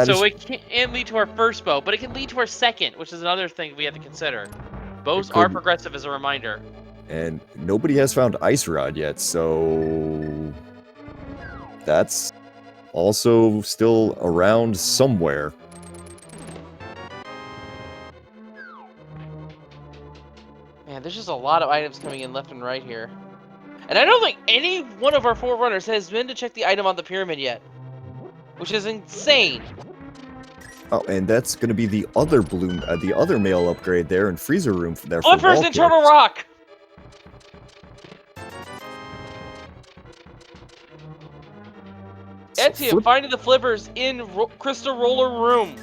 So it can't lead to our first bow, but it can lead to our second, which is another thing we have to consider. Bows are progressive, as a reminder. And nobody has found Ice Rod yet, so that's also still around somewhere. Man, there's just a lot of items coming in left and right here. And I don't think any one of our forerunners has been to check the item on the pyramid yet, which is insane. Oh, and that's going to be the other bloom, the other male upgrade there in freezer room there. Flippers in Turtle Rock. Etium finding the flippers in Crystal Roller Room.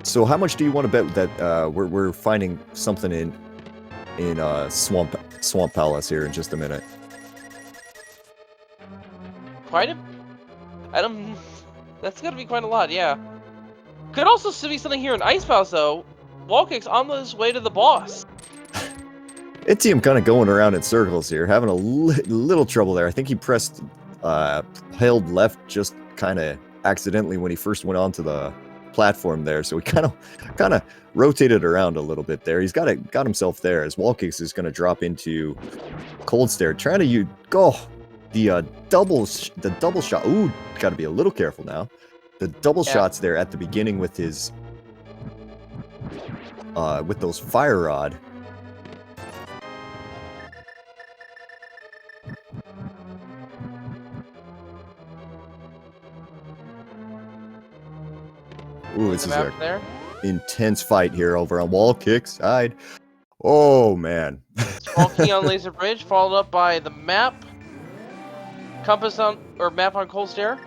So how much do you want to bet that we're finding something in Swamp Palace here in just a minute? Quite a... That's gotta be quite a lot, yeah. Could also be something here in Ice Palace, though. WallKicks on his way to the boss. Etium kind of going around in circles here, having a little trouble there. I think he pressed held left just kind of accidentally when he first went onto the platform there, so he kind of rotated around a little bit there. He's got himself there as WallKicks is going to drop into Cold Stare, trying to go the double shot. Ooh, got to be a little careful now. The double shots there at the beginning with his with those fire rod. Ooh, this is an intense fight here over on WallKicks side. Oh, man. Small key on Laser Bridge, followed up by the map. Compass on, or map on Cold Stare.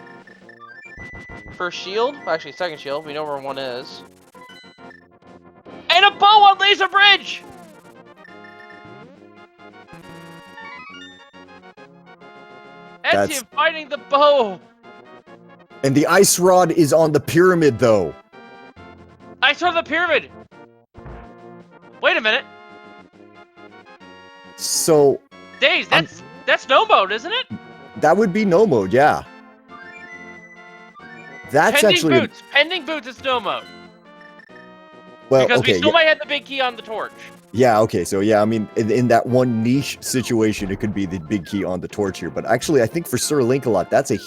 First shield, actually second shield, we know where one is. And a bow on Laser Bridge! Etium fighting the bow! And the ice rod is on the pyramid, though. Ice rod on the pyramid! Wait a minute. So... Days, that's no mode, isn't it? That would be no mode, yeah. That's pending actually... boots. Pending boots is no mode. Well, because okay, we still might have the big key on the torch. Yeah, okay, so yeah, I mean, in that one niche situation, it could be the big key on the torch here. But actually, I think for SirLinkalot, that's a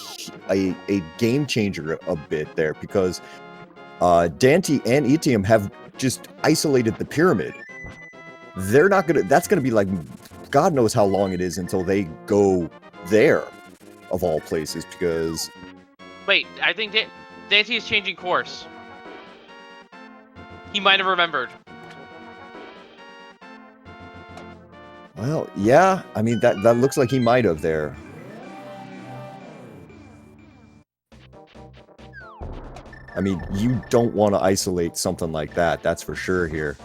game changer a bit there, because daaanty and etium have just isolated the pyramid. They're not gonna, that's gonna be like, God knows how long it is until they go there, of all places, because... Wait, I think daaanty is changing course. He might have remembered. Well, yeah, I mean, that looks like he might have there. I mean, you don't want to isolate something like that, that's for sure here.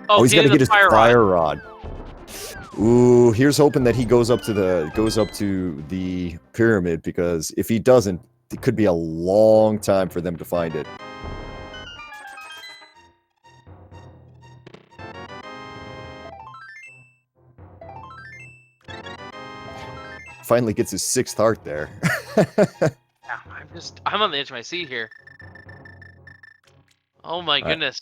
Oh, he's got to get his fire rod. Ooh, here's hoping that he goes up to the pyramid, because if he doesn't, it could be a long time for them to find it. Finally gets his 6th heart there. Yeah, I'm on the edge of my seat here. Oh my goodness.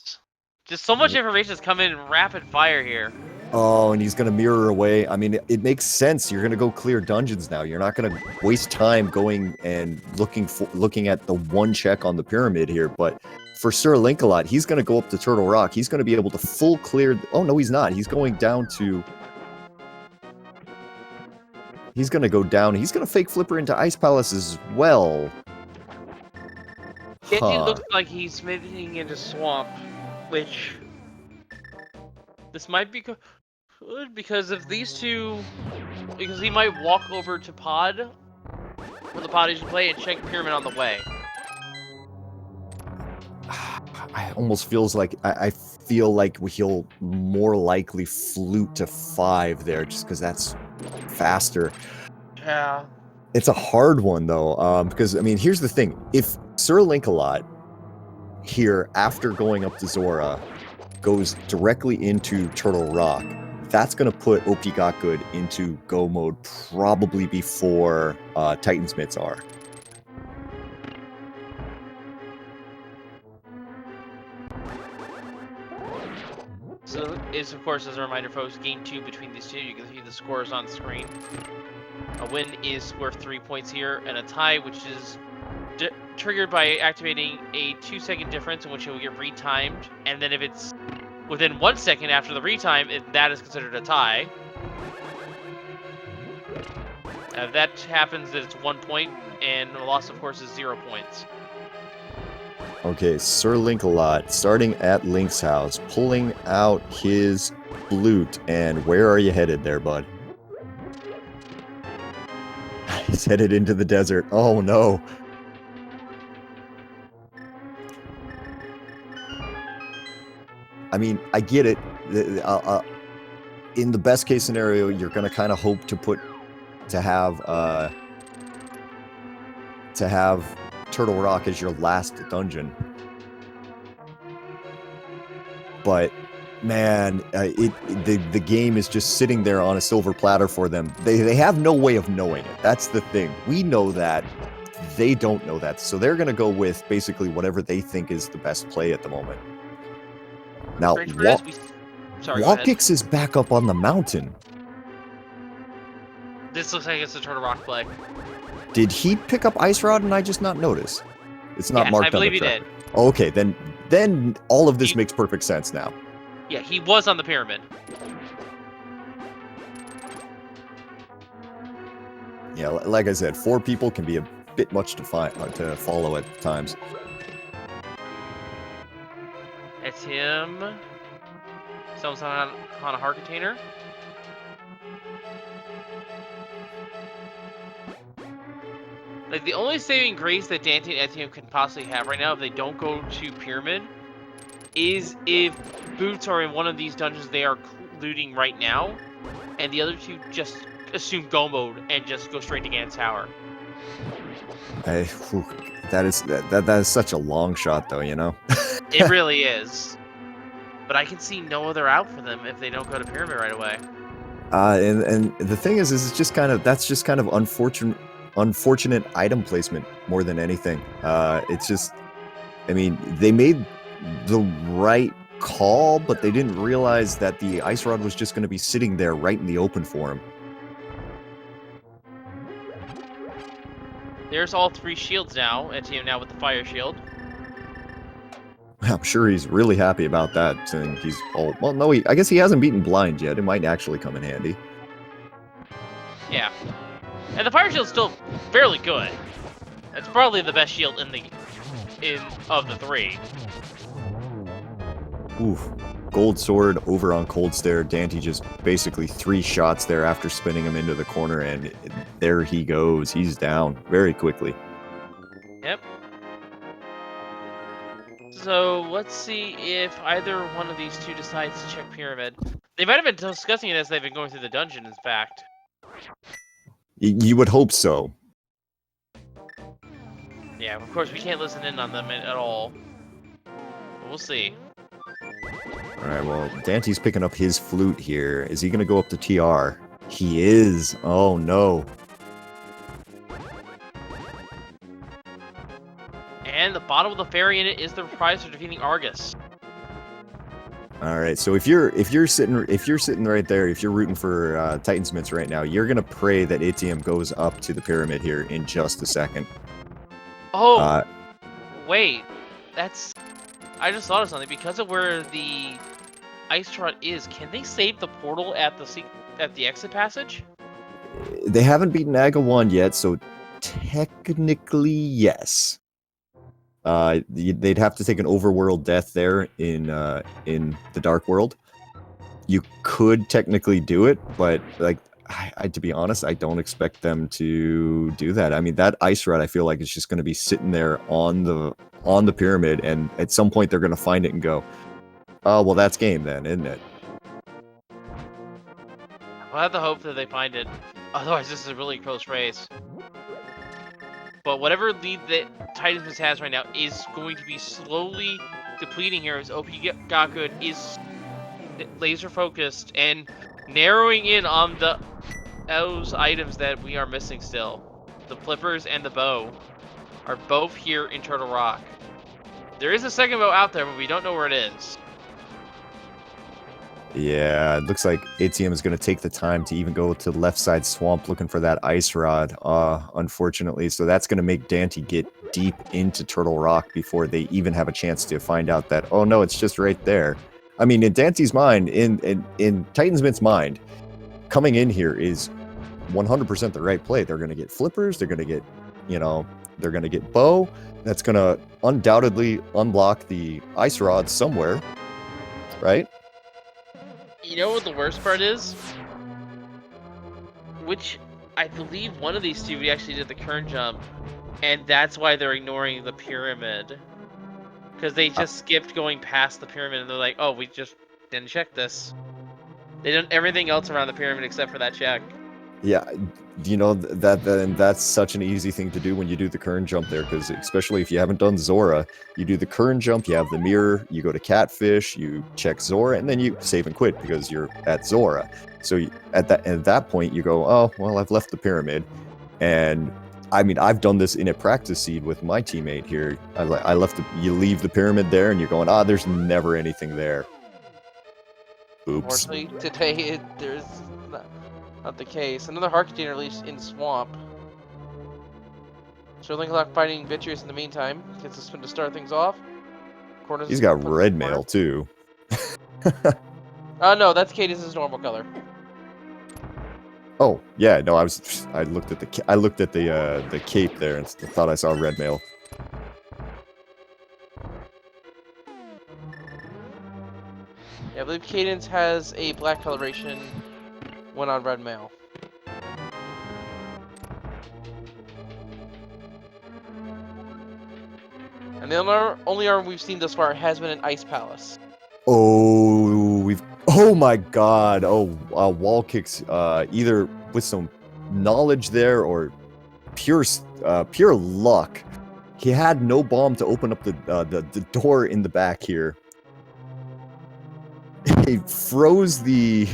Just so much information has come in rapid fire here. Oh, and he's going to mirror away. I mean, it makes sense. You're going to go clear dungeons now. You're not going to waste time going and looking at the one check on the pyramid here. But for SirLinkalot, he's going to go up to Turtle Rock. He's going to be able to full clear... Oh, no, he's not. He's going down to... He's going to go down. He's going to fake flipper into Ice Palace as well. It looks like he's moving into Swamp, which... This might be good because of these two... Because he might walk over to Pod, where the Pod usually play, and check Pyramid on the way. I almost feels like... I feel like he'll more likely flute to 5 there, just because that's faster. Yeah. It's a hard one, though, because, I mean, here's the thing. If SirLinkalot here, after going up to Zora, goes directly into Turtle Rock, that's going to put OP Got Good into go mode probably before Titansmiths are. So, of course, as a reminder, folks, game 2 between these two, you can see the scores on the screen. A win is worth 3 points here, and a tie, which is triggered by activating a 2-second difference in which it will get retimed, and then if it's within 1 second after the retime, that is considered a tie. If that happens, then it's 1 point, and the loss, of course, is 0 points. Okay, SirLinkalot, starting at Link's house, pulling out his flute, and where are you headed there, bud? He's headed into the desert. Oh, no. I mean, I get it. In the best case scenario, you're going to kind of hope to have Turtle Rock as your last dungeon. But man, the game is just sitting there on a silver platter for them. They have no way of knowing it. That's the thing. We know that they don't know that. So they're going to go with basically whatever they think is the best play at the moment. Now, Sorry, go ahead. WallKicks is back up on the mountain. This looks like it's a Turtle Rock play. Did he pick up Ice Rod and I just not notice? It's not marked I believe on the track. he did. Okay, then all of this makes perfect sense now. Yeah, he was on the pyramid. Yeah, like I said, 4 people can be a bit much to follow at times. It's him. Someone's on a heart container. Like, the only saving grace that daaanty and etium can possibly have right now if they don't go to pyramid is if boots are in one of these dungeons they are looting right now, and the other 2 just assume go mode and just go straight to Gan's tower. That is such a long shot, though, you know? It really is. But I can see no other out for them if they don't go to pyramid right away. And the thing is it's just kind of, that's just kind of unfortunate item placement more than anything. It's just, I mean, they made the right call, but they didn't realize that the ice rod was just going to be sitting there right in the open for him. There's all 3 shields now. Etium now with the fire shield. I'm sure he's really happy about that. And he's well, no, I guess he hasn't beaten blind yet. It might actually come in handy. Yeah, and the fire shield's still fairly good. It's probably the best shield of the 3. Oof. Gold sword over on cold stare. daaanty just basically 3 shots there after spinning him into the corner, and there he goes. He's down very quickly. Yep. So let's see if either one of these 2 decides to check pyramid. They might have been discussing it as they've been going through the dungeon, in fact. You would hope so. Yeah, of course we can't listen in on them at all. But we'll see. Alright, well, daaanty's picking up his flute here. Is he going to go up to TR? He is. Oh, no. And the bottom of the fairy in it is the prize for defeating Argus. Alright, so if you're sitting right there, if you're rooting for Titan's Mitts right now, you're going to pray that etium goes up to the pyramid here in just a second. Oh, wait. I just thought of something. Because of where the ice rod is, can they save the portal at the exit passage? They haven't beaten Aga 1 yet, so technically yes. They'd have to take an overworld death there in the Dark World. You could technically do it, but like, to be honest, I don't expect them to do that. I mean, that ice rod, I feel like it's just going to be sitting there on the pyramid, and at some point they're going to find it and go, oh, well, that's game then, isn't it? We'll have to hope that they find it. Otherwise, this is a really close race. But whatever lead that Titan's Mitts has right now is going to be slowly depleting here as OP Gakud is laser focused and narrowing in on those items that we are missing still. The flippers and the bow are both here in Turtle Rock. There is a second bow out there, but we don't know where it is. Yeah, it looks like etium is going to take the time to even go to the left side swamp looking for that ice rod, unfortunately. So that's going to make daaanty get deep into Turtle Rock before they even have a chance to find out that, oh no, it's just right there. I mean, in daanty's mind, in Titan's Mitts' mind, coming in here is 100% the right play. They're going to get flippers, they're going to get, they're going to get bow. That's going to undoubtedly unblock the ice rod somewhere, right? You know what the worst part is? Which I believe one of these 2 we actually did the kern jump, and that's why they're ignoring the pyramid. Because they just skipped going past the pyramid, and they're like, oh, we just didn't check this. They done everything else around the pyramid except for that check. Yeah, that's such an easy thing to do when you do the kern jump there, because especially if you haven't done Zora, you do the kern jump, you have the mirror, you go to Catfish, you check Zora, and then you save and quit because you're at Zora. So at that point, you go, oh, well, I've left the pyramid, and I mean, I've done this in a practice seed with my teammate here. I left you leave the pyramid there, and you're going, there's never anything there. Oops. Unfortunately, today there's not the case. Another heart container released in swamp. SirLinkalot fighting Vitreous in the meantime. Gets a spin to start things off. Corners He's got red mail too. Oh no, that's Cadis' normal color. Oh yeah, no, I looked at the cape there and thought I saw red mail. Yeah, I believe Cadence has a black coloration when on red mail. And the only arm we've seen thus far has been an Ice Palace. Oh my god. WallKicks, either with some knowledge there or pure luck. He had no bomb to open up the door in the back here. He froze the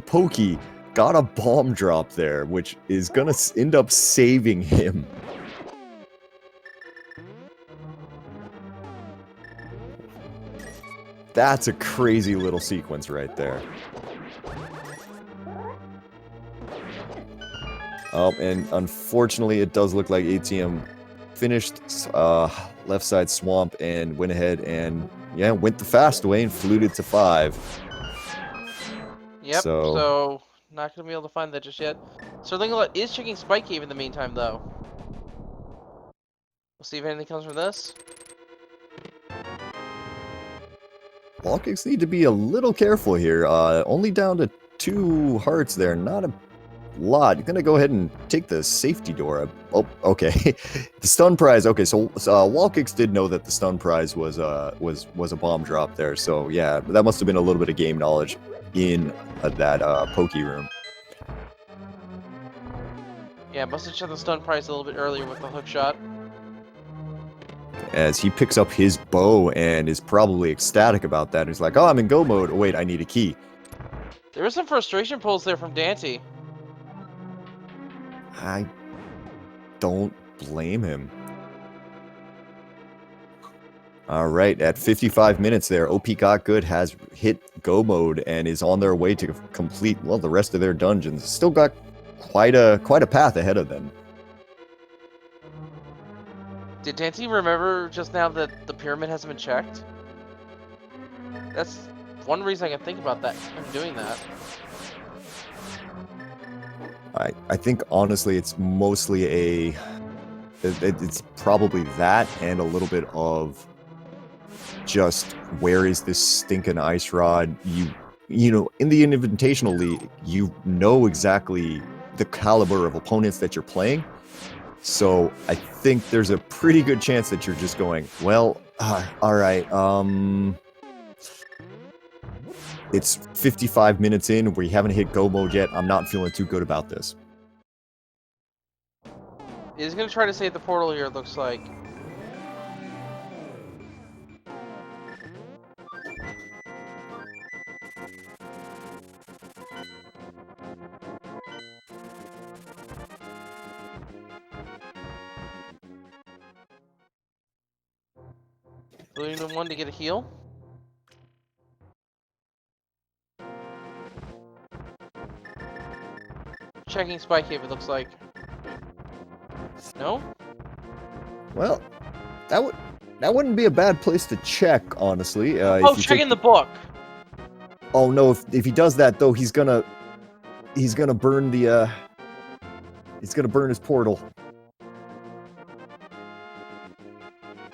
pokey, got a bomb drop there, which is gonna end up saving him. That's a crazy little sequence right there. Oh, and unfortunately, it does look like etium finished left side swamp and went ahead and went the fast way and fluted to 5. Yep. So not gonna be able to find that just yet. SirLinkalot is checking Spike Cave in the meantime, though. We'll see if anything comes from this. WallKicks need to be a little careful here. Only down to 2 hearts there, not a lot. You're gonna go ahead and take the safety door. Oh, okay. The stun prize. Okay, so WallKicks did know that the stun prize was a bomb drop there. So yeah, that must have been a little bit of game knowledge in that pokey room. Yeah, must have checked the stun prize a little bit earlier with the hook shot. As he picks up his bow and is probably ecstatic about that. He's like, oh, I'm in go mode. Oh, wait, I need a key. There was some frustration pulls there from daaanty. I don't blame him. All right, at 55 minutes there, OP Got Good has hit go mode and is on their way to complete, well, the rest of their dungeons. Still got quite a path ahead of them. Did daaanty remember just now that the pyramid hasn't been checked? That's one reason I can think about that. I'm doing that. I think honestly it's mostly it's probably that and a little bit of just where is this stinking ice rod. You know, in the Invitational League, you know exactly the caliber of opponents that you're playing. So I think there's a pretty good chance that you're just going, well, all right, it's 55 minutes in, we haven't hit go mode yet. I'm not feeling too good about this. He's gonna try to save the portal here, it looks like. Blue 1 to get a heal. Checking Spike Cave, it looks like. No? Well, that wouldn't be a bad place to check, honestly. Checking the book. Oh no! If he does that though, he's gonna burn the he's gonna burn his portal.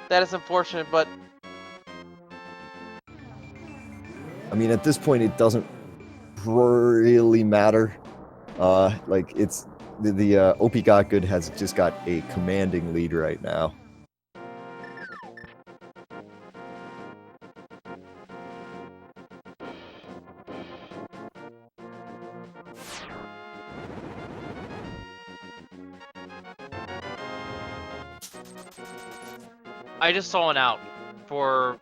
That is unfortunate, but I mean, at this point, it doesn't really matter. Like it's the OP Got Good has just got a commanding lead right now. I just saw an out for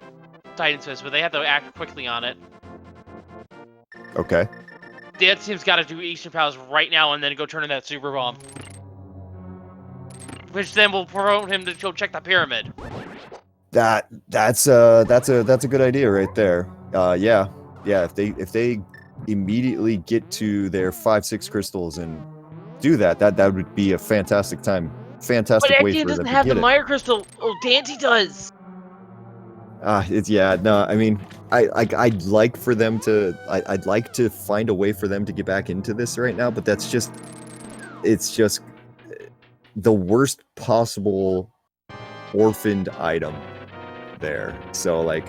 Titan's Fist, but they have to act quickly on it. Okay. The team's got to do Eastern Palace right now and then go turn in that super bomb. which then will promote him to go check the pyramid. That's a good idea right there. Yeah. If they immediately get to their 5-6 crystals and do that would be a fantastic time. But Fantastic way Etium for them doesn't to have the get it. Meyer crystal. Oh, daaanty does. No, I mean, I'd like for them to, I'd like to find a way for them to get back into this right now, but it's just the worst possible orphaned item there. So like,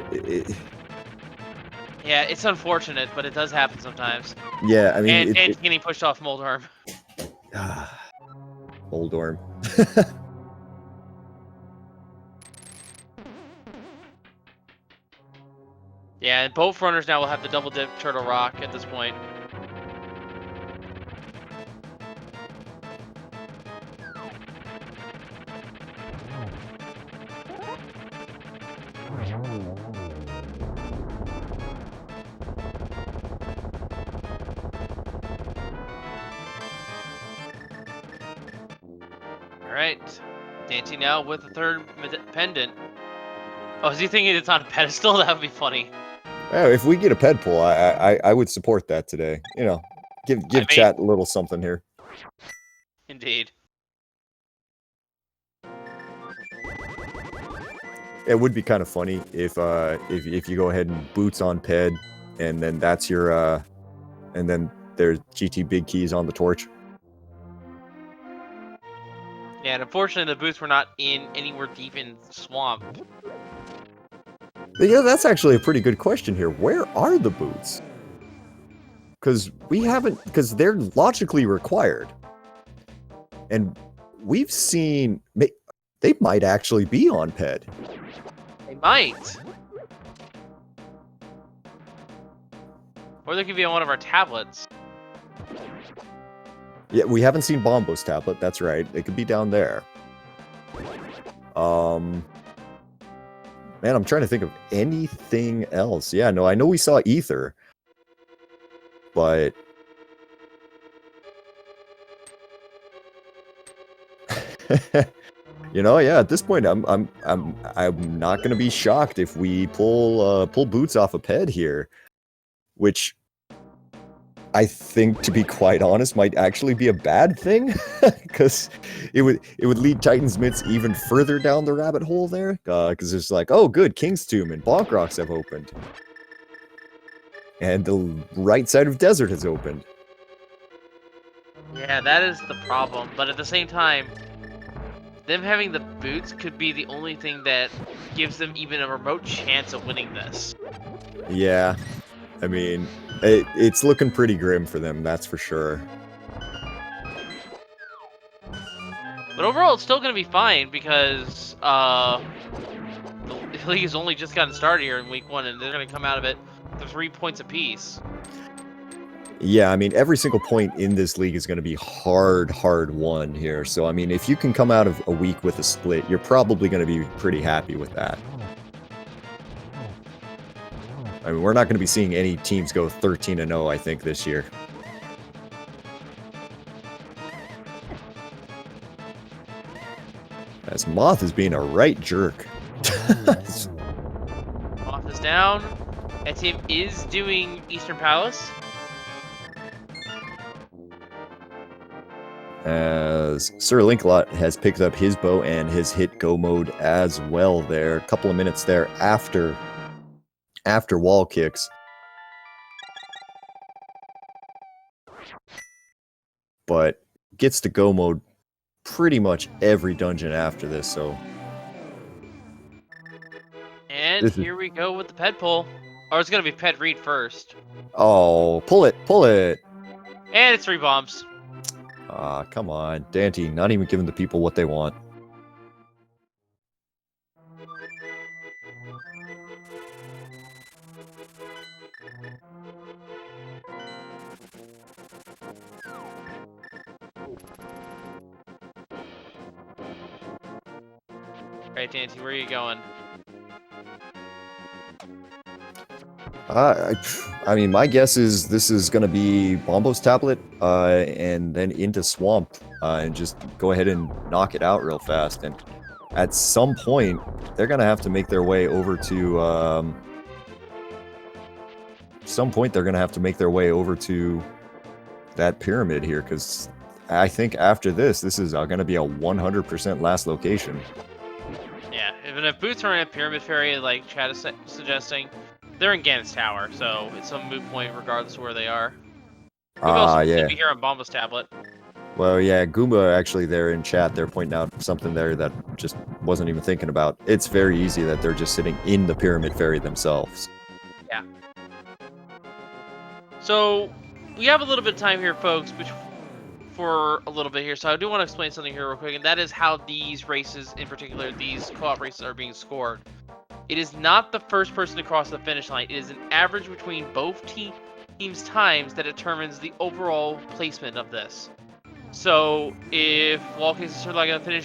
Yeah, it's unfortunate, but it does happen sometimes. yeah, I mean, And Dante's getting pushed off Moldorm. Moldorm. Yeah, and both runners now will have the double dip Turtle Rock at this point. Alright. Daaanty now with the third pendant. Oh, is he thinking it's on a pedestal? That would be funny. Yeah, if we get a ped pull, I would support that today. You know, give chat a little something here. Indeed. It would be kind of funny if you go ahead and boots on ped, and then that's your and then there's GT big keys on the torch. Yeah, and unfortunately the boots were not in anywhere deep in swamp. Yeah, that's actually a pretty good question here. Where are the boots? Because they're logically required. And we've seen, they might actually be on ped. They might. Or they could be on one of our tablets. Yeah, we haven't seen Bombo's tablet, that's right. It could be down there. Man, I'm trying to think of anything else. Yeah, no, I know we saw Ether. But you know, yeah, at this point I'm not going to be shocked if we pull boots off a ped here, which I think, to be quite honest, might actually be a bad thing, because it would lead Titan's Mitts even further down the rabbit hole there, because it's like, oh good, King's Tomb and Bonk Rocks have opened. And the right side of Desert has opened. Yeah, that is the problem. But at the same time, them having the boots could be the only thing that gives them even a remote chance of winning this. Yeah, I mean, it's looking pretty grim for them, that's for sure. But overall, it's still going to be fine because the league has only just gotten started here in week 1, and they're going to come out of it with 3 points apiece. Yeah, I mean, every single point in this league is going to be hard won here. So, I mean, if you can come out of a week with a split, you're probably going to be pretty happy with that. I mean, we're not going to be seeing any teams go 13-0, I think, this year. As Moth is being a right jerk. Moth is down. Etium is doing Eastern Palace. As SirLinkalot has picked up his bow and his hit go mode as well there. A couple of minutes there after WallKicks. But gets to go mode pretty much every dungeon after this, so. And here we go with the ped pull. Or it's going to be ped read first. Oh, pull it. And it's 3 bombs. Ah, come on. Daaanty, not even giving the people what they want. Alright, Daaanty, where are you going? I mean, my guess is this is going to be Bombo's tablet, and then into Swamp. and just go ahead and knock it out real fast. And at some point, they're gonna have to make their way over to. That pyramid here, because I think after this is going to be a 100% last location. Yeah, if Boots aren't at Pyramid Ferry, like Chad is suggesting, they're in Ganon's Tower, so it's a moot point regardless of where they are. Yeah. Be here on Bomba's tablet. Well, yeah, Goomba actually there in chat, they're pointing out something there that just wasn't even thinking about. It's very easy that they're just sitting in the Pyramid Ferry themselves. Yeah. So, we have a little bit of time here, folks, for a little bit here. So I do want to explain something here real quick, and that is how these races, in particular, these co-op races are being scored. It is not the first person to cross the finish line. It is an average between both teams' times that determines the overall placement of this. So if WallKicks is sort of like going to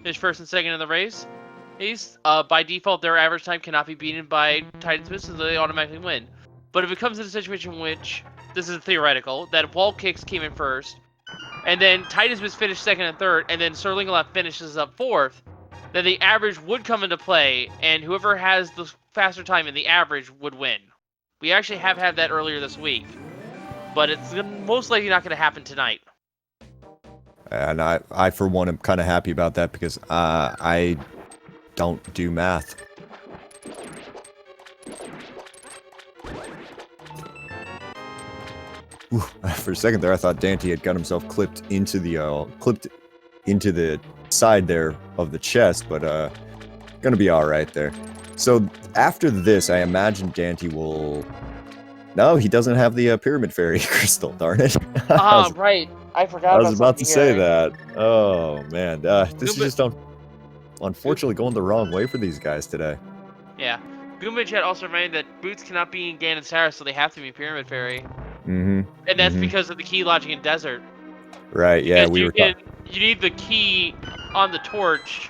finish first and second in the race, by default, their average time cannot be beaten by Titan Smith, so they automatically win. But if it comes to a situation in which, this is theoretical, that WallKicks came in first, and then Titan Smith finished second and third, and then SirLinkalot finishes up fourth, then the average would come into play, and whoever has the faster time in the average would win. We actually have had that earlier this week, but it's most likely not going to happen tonight. And I for one, am kind of happy about that because I don't do math. Ooh, for a second there, I thought daaanty had got himself clipped into the side there of the chest, but gonna be all right there. So after this, I imagine daaanty will. No, he doesn't have the Pyramid Fairy crystal. Darn it! Right. I forgot. I was about to say that. Oh man, this is just unfortunately going the wrong way for these guys today. Yeah. Goomba Chat also reminded that Boots cannot be in Ganon's Tower, so they have to be Pyramid Fairy. Mm-hmm. And that's because of the key logic in Desert. Right, yeah, you need the key on the torch,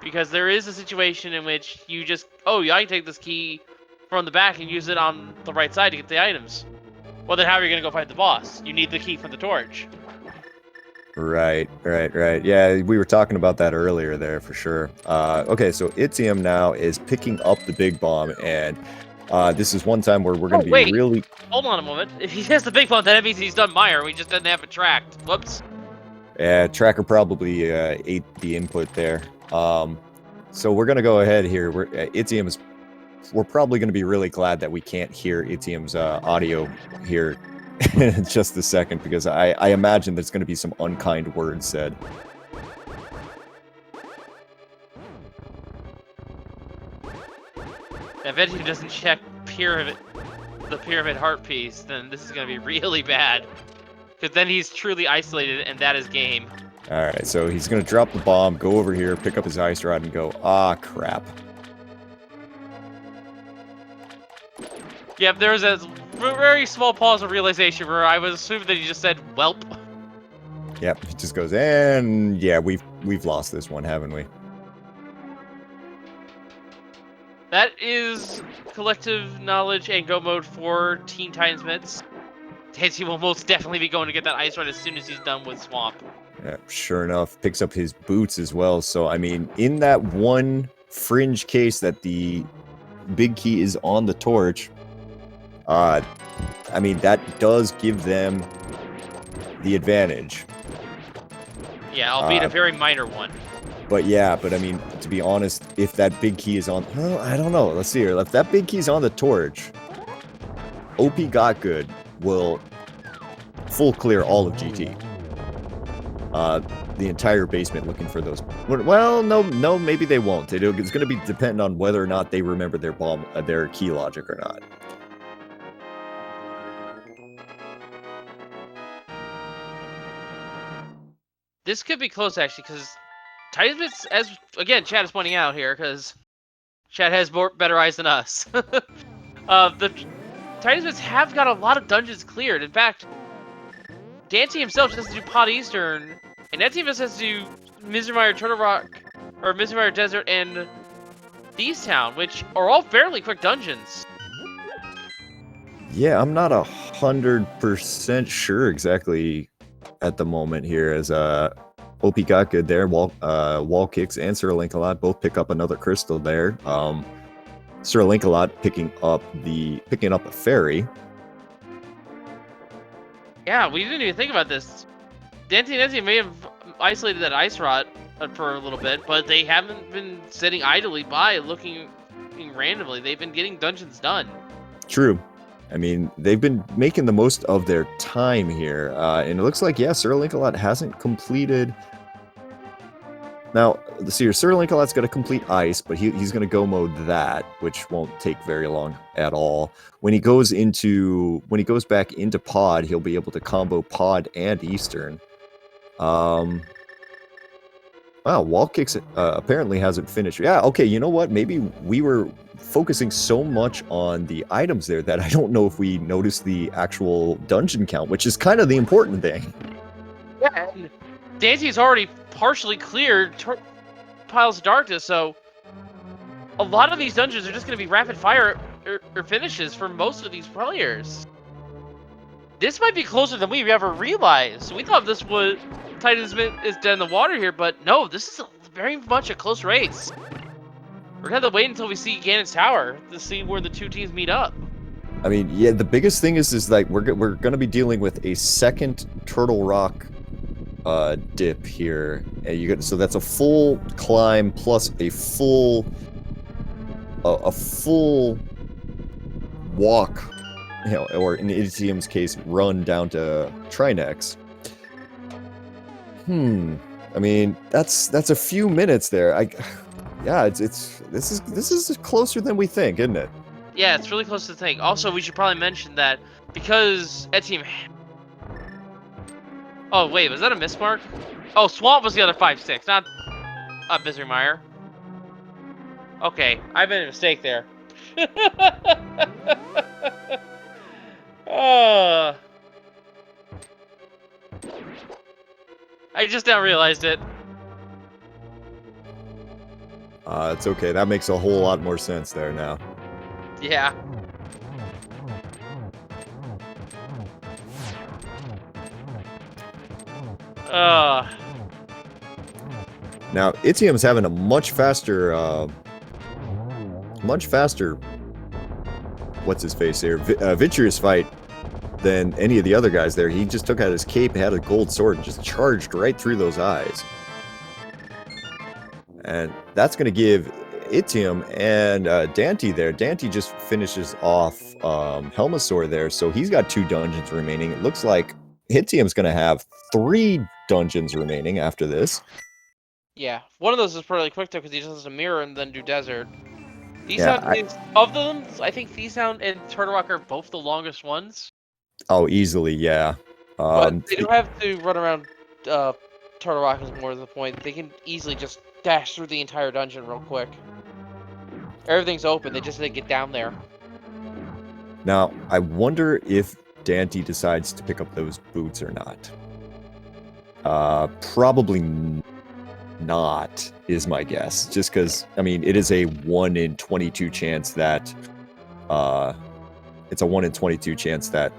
because there is a situation in which you just, I can take this key from the back and use it on the right side to get the items. Well, then how are you going to go fight the boss? You need the key from the torch. Right. Yeah, we were talking about that earlier there for sure. Okay, so etium now is picking up the big bomb, and this is one time where we're going to be really... Hold on a moment. If he has the big bomb, that means he's done Meyer. We just didn't have it tracked. Whoops. Yeah, tracker probably ate the input there. So we're going to go ahead here. We're probably going to be really glad that we can't hear etium's audio here in just a second, because I imagine there's going to be some unkind words said. I bet if he doesn't check the pyramid heart piece, then this is going to be really bad. Because then he's truly isolated, and that is game. Alright, so he's going to drop the bomb, go over here, pick up his ice rod, and go, crap. Yep, there was a very small pause of realization where I was assuming that he just said, welp. Yep, he just goes, and yeah, we've lost this one, haven't we? That is collective knowledge and go mode for Teen Titans Mets. He will most definitely be going to get that ice rod as soon as he's done with Swamp. Yeah, sure enough, picks up his boots as well. So, I mean, in that one fringe case that the big key is on the torch, I mean, that does give them the advantage. Yeah, albeit a very minor one. But yeah, I mean, to be honest, if that big key is on... Well, I don't know. Let's see here. If that big key's on the torch, OP Got Good will full clear all of GT. The entire basement looking for those... Well, no, maybe they won't. It's going to be dependent on whether or not they remember their key logic or not. This could be close, actually, because Titan's, as again, Chad is pointing out here, because Chad has better eyes than us. The Titans have got a lot of dungeons cleared. In fact, daaanty himself just has to do Pot Eastern, and etium just has to do Mizrameyer Turtle Rock, or Mizrameyer Desert, and Thieves Town, which are all fairly quick dungeons. Yeah, I'm not 100% sure exactly at the moment here as OP got good there. WallKicks and SirLinkalot both pick up another crystal there. SirLinkalot picking up a fairy. Yeah, we didn't even think about this. daaanty and etium may have isolated that ice rot for a little bit, but they haven't been sitting idly by looking randomly. They've been getting dungeons done. True. I mean, they've been making the most of their time here, and it looks like, yeah, SirLinkalot hasn't completed. Now, see, SirLinkalot's got to complete ice, but he's going to go mode that, which won't take very long at all. When he goes back into pod, he'll be able to combo pod and Eastern. Wow, WallKicks apparently hasn't finished. Yeah, okay, you know what? Maybe we were focusing so much on the items there that I don't know if we noticed the actual dungeon count, which is kind of the important thing. Yeah, and daaanty's already partially cleared Piles of Darkness, so a lot of these dungeons are just going to be rapid fire or finishes for most of these players. This might be closer than we ever realized. We thought this was Titan's is dead in the water here, but no, this is very much a close race. We're gonna have to wait until we see Ganon's Tower to see where the two teams meet up. I mean, yeah, the biggest thing is like we're going to be dealing with a second Turtle Rock dip here, and so that's a full climb plus a full walk, you know, or in etium's case, run down to Trinex. I mean, that's a few minutes there. Yeah, this is closer than we think, isn't it? Yeah, it's really close to the thing. Also, we should probably mention that because etium. Oh wait, was that a mismark? Oh, Swamp was the other 5-6, not Misery. Okay, I made a mistake there. I just now realized it. It's okay. That makes a whole lot more sense there now. Yeah. Now, etium's having a much faster, what's his face here, Vitreous fight than any of the other guys there. He just took out his cape, had a gold sword, and just charged right through those eyes. And that's going to give etium and daaanty there. daaanty just finishes off Helmasaur there, so he's got 2 dungeons remaining. It looks like etium's going to have 3 dungeons remaining after this. Yeah, one of those is pretty quick though because he just has a mirror and then do desert. Yeah, Of them, I think Thesound and Turtle Rock are both the longest ones. Oh, easily, yeah. But they don't have to run around Turtle Rock is more to the point. They can easily just dash through the entire dungeon real quick. Everything's open, they just need to get down there. Now, I wonder if daaanty decides to pick up those boots or not. Probably not, is my guess. Just because, I mean, it is a 1 in 22 chance that it's a 1 in 22 chance that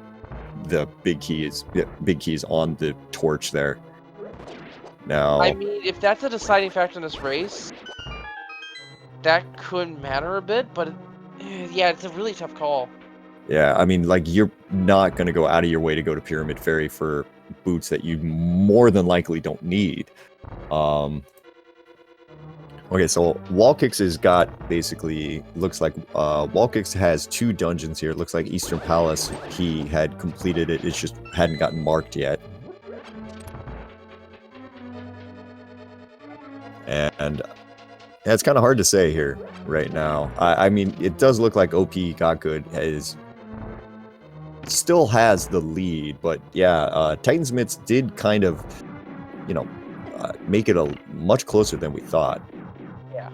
the big key is on the torch there. Now, I mean, if that's a deciding factor in this race, that could matter a bit, but yeah, it's a really tough call. Yeah, I mean, like, you're not going to go out of your way to go to Pyramid Ferry for boots that you more than likely don't need. Okay, so WallKicks has got basically, looks like WallKicks has 2 dungeons here. It looks like Eastern Palace, he had completed it. It just hadn't gotten marked yet. And yeah, it's kind of hard to say here right now. I mean, it does look like OP Got Good still has the lead, but yeah, Titan's Mitts did kind of, you know, make it a much closer than we thought. Yeah.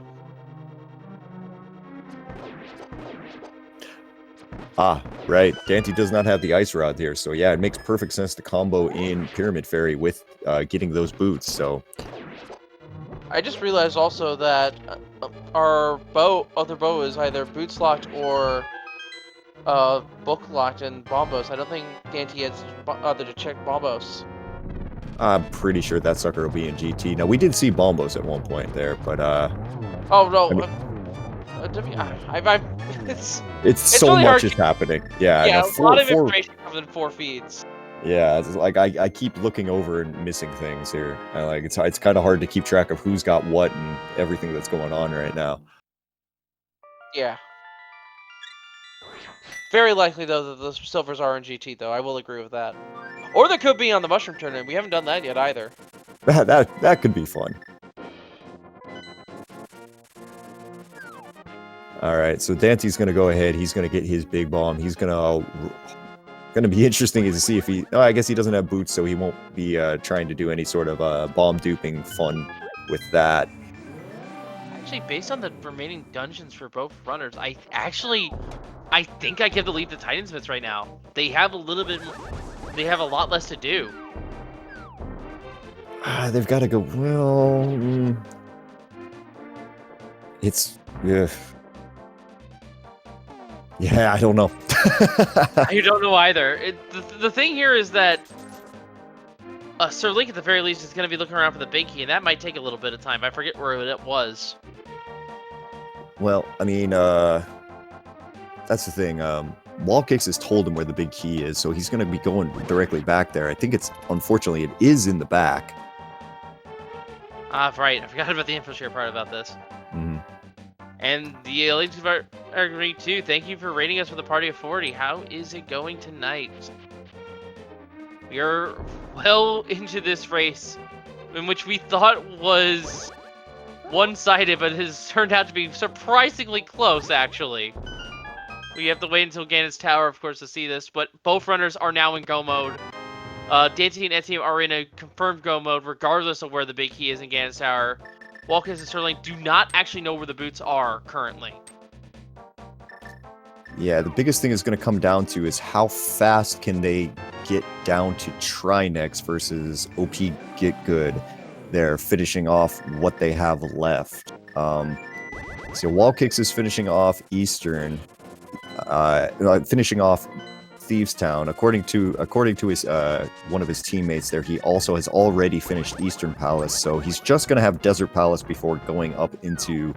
Ah, right. daaanty does not have the ice rod here, so yeah, it makes perfect sense to combo in Pyramid Ferry with getting those boots. So I just realized also that our other bow is either boots locked or book locked in Bombos. I don't think daaanty has other to check Bombos. I'm pretty sure that sucker will be in GT. Now, we did see Bombos at one point there, but Oh no, I mean, it's it's so really much hard. is happening. Yeah, I Yeah, know. a lot of information comes in 4 feeds. Yeah, it's like I keep looking over and missing things here. Like it's kind of hard to keep track of who's got what and everything that's going on right now. Yeah. Very likely though that the silvers are in GT though. I will agree with that. Or they could be on the mushroom tournament. We haven't done that yet either. That could be fun. All right, so Dante's gonna go ahead. He's gonna get his big bomb. He's gonna be interesting to see if he. Oh, I guess he doesn't have boots, so he won't be trying to do any sort of bomb duping fun with that. Actually, based on the remaining dungeons for both runners, I think I give the lead to Titansmiths right now. They have a little bit. They have a lot less to do. They've got to go. Well, it's. Yeah, I don't know. You don't know either. The thing here is that Sir Link at the very least is going to be looking around for the big key, and that might take a little bit of time. I forget where it was. Well, I mean, that's the thing. WallKicks has told him where the big key is, so he's going to be going directly back there. I think unfortunately, it is in the back. Ah, right. I forgot about the info-share part about this. Mm-hmm. And the ALTTPR League too. Thank you for rating us with a party of 40. How is it going tonight? We are well into this race, in which we thought was one-sided, but has turned out to be surprisingly close, actually. We have to wait until Ganon's Tower, of course, to see this, but both runners are now in go mode. Daaanty and etium are in a confirmed go mode, regardless of where the big key is in Ganon's Tower. WallKicks and SirLink do not actually know where the boots are currently. Yeah, the biggest thing is going to come down to is how fast can they get down to Trinex versus OP Get Good. They're finishing off what they have left. So WallKicks is finishing off Eastern, finishing off Thieves Town. According to his one of his teammates there, he also has already finished Eastern Palace, so he's just gonna have Desert Palace before going up into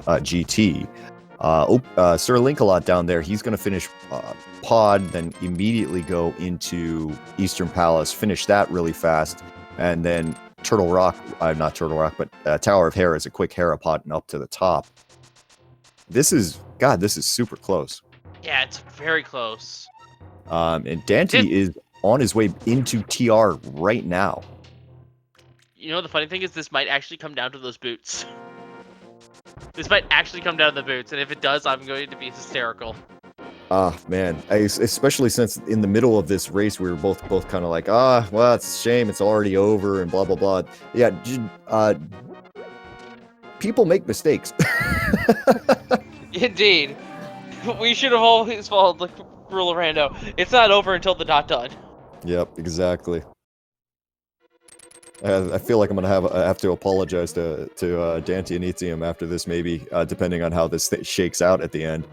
GT. SirLinkalot down there, he's gonna finish Pod, then immediately go into Eastern Palace, finish that really fast, and then Turtle Rock, not Turtle Rock, but Tower of Hera is a quick Hera Pod and up to the top. This is super close. Yeah, it's very close. And Daaanty is on his way into TR right now. You know, the funny thing is this might actually come down to those boots. This might actually come down to the boots, and if it does, I'm going to be hysterical. Man, especially since in the middle of this race, we were both kind of like, well, it's a shame, it's already over, and blah, blah, blah. Yeah, people make mistakes. Indeed. We should have always followed the rule of rando. It's not over until the done. Yep, exactly. I feel like I'm gonna have to apologize to Daaanty and etium after this, maybe, depending on how this shakes out at the end.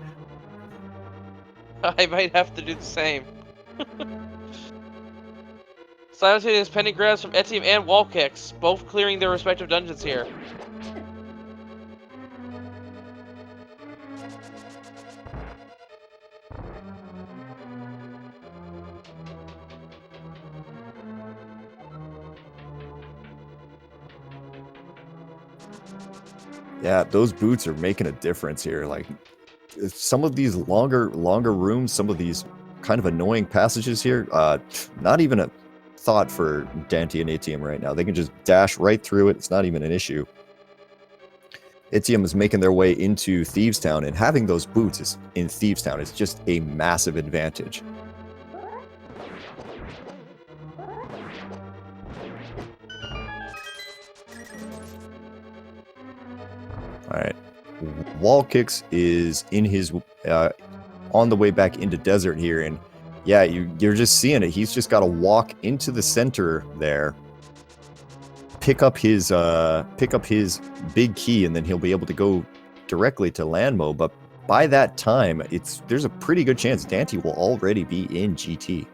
I might have to do the same. Simultaneous pending grabs from etium and WallKicks, both clearing their respective dungeons here. Yeah, those boots are making a difference here. Like, some of these longer rooms, some of these kind of annoying passages here, not even a thought for Daaanty and etium right now. They can just dash right through it. It's not even an issue. etium is making their way into Thieves Town, and having those boots in Thieves Town is just a massive advantage. All right, WallKicks is in his on the way back into Desert here, and yeah, you're just seeing it. He's just got to walk into the center there, pick up his big key, and then he'll be able to go directly to Landmo. But by that time, there's a pretty good chance Daaanty will already be in GT.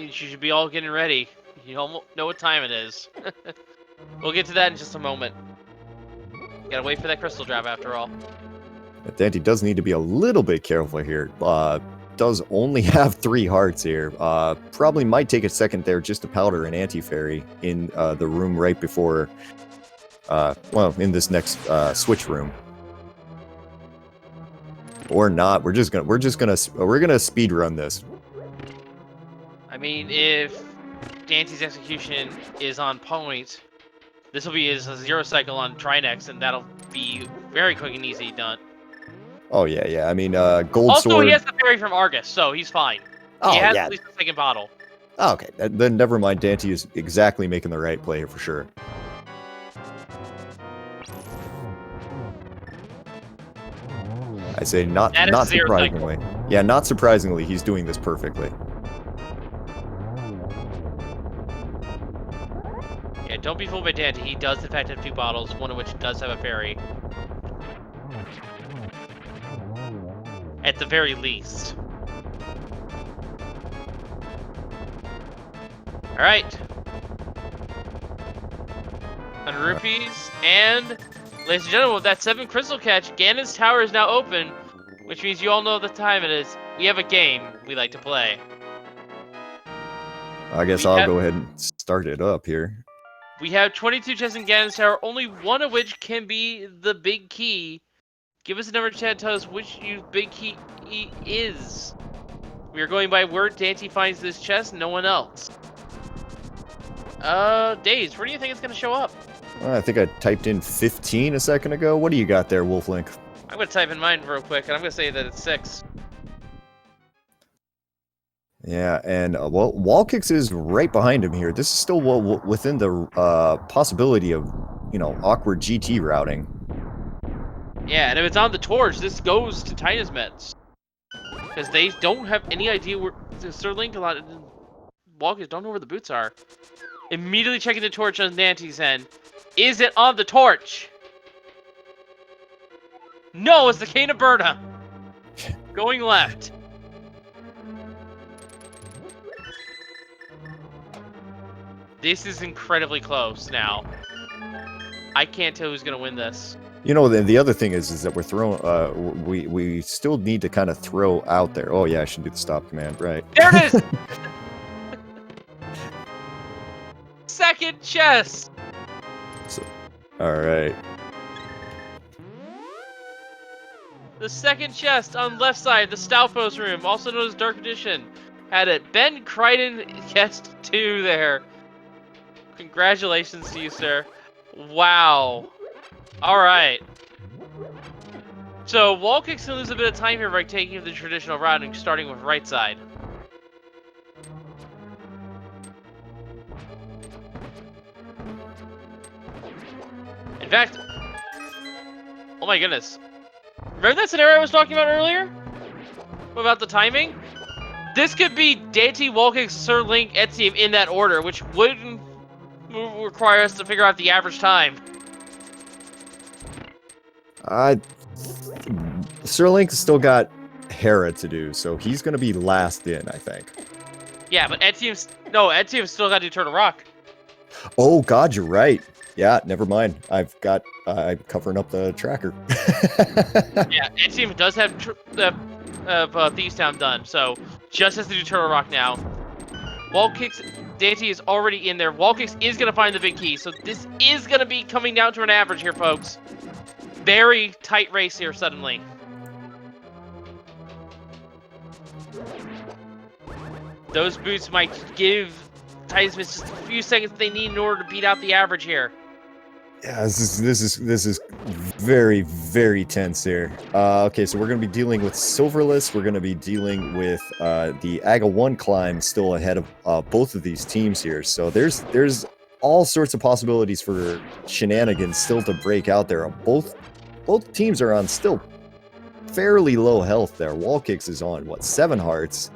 you should be all getting ready. You almost know what time it is. We'll get to that in just a moment. Gotta wait for that crystal drop after all. Daaanty does need to be a little bit careful here. Does only have 3 hearts here. Probably might take a second there just to powder an anti-fairy in the room right before, well, in this next switch room. Or not. We're gonna speed run this. I mean, if Dante's execution is on point, this will be his 0 cycle on Trinex, and that'll be very quick and easy done. Oh yeah, yeah. I mean, gold also, sword. He has the parry from Argus, so he's fine. Oh, he has yeah. at least a second bottle. Oh, okay, then never mind. Daaanty is exactly making the right play here for sure. I say not surprisingly. Yeah, not surprisingly, he's doing this perfectly. Yeah, don't be fooled by Daaanty. He does in fact have 2 bottles, one of which does have a parry. At the very least. Alright. 100 rupees, and ladies and gentlemen, with that 7 crystal catch, Ganon's tower is now open, which means you all know the time it is. We have a game we like to play. I guess I'll go ahead and start it up here. We have 22 chests in Ganon's tower, only one of which can be the big key. Give us a number in chat, tell us which big key is. We are going by where Daaanty finds this chest, no one else. Days, where do you think it's going to show up? I think I typed in 15 a second ago. What do you got there, Wolflink? I'm going to type in mine real quick, and I'm going to say that it's 6. Yeah, and well, WallKicks is right behind him here. This is still well within the possibility of, you know, awkward GT routing. Yeah, and if it's on the torch, this goes to Titus Mets. Because they don't have any idea where SirLinkalot and WallKicks don't know where the boots are. Immediately checking the torch on Daaanty's end. Is it on the torch? No, it's the Cane of Berta. Going left. This is incredibly close now. I can't tell who's going to win this. You know, the other thing is that we're throwing. We still need to kind of throw out there. Oh yeah, I should do the stop command, right? There it is. Second chest. So, all right. The second chest on left side, the Stalfos room, also known as Dark Edition, had it. Ben Crichton gets 2 there. Congratulations to you, sir. Wow. Alright. So, WallKicks can lose a bit of time here by taking the traditional route and starting with right side. In fact, oh my goodness. Remember that scenario I was talking about earlier? About the timing? This could be Daaanty, WallKicks, SirLink, etium in that order, which wouldn't require us to figure out the average time. SirLink's still got Hera to do, so he's gonna be last in, I think. Yeah, but etium's still got to do Turtle Rock. Oh God, you're right. Yeah, never mind. I'm covering up the tracker. Yeah, etium does have Thieves Town done, so just has to do Turtle Rock now. WallKicks, Daaanty is already in there. WallKicks is going to find the big key, so this is going to be coming down to an average here, folks. Very tight race here suddenly. Those boots might give Titus Mets just a few seconds they need in order to beat out the average here. Yeah, this is very, very tense here. Okay, so we're going to be dealing with Silverless. We're going to be dealing with the AGA 1 climb still ahead of both of these teams here. So there's all sorts of possibilities for shenanigans still to break out there. Both teams are on still fairly low health there. WallKicks is on, what, 7 hearts?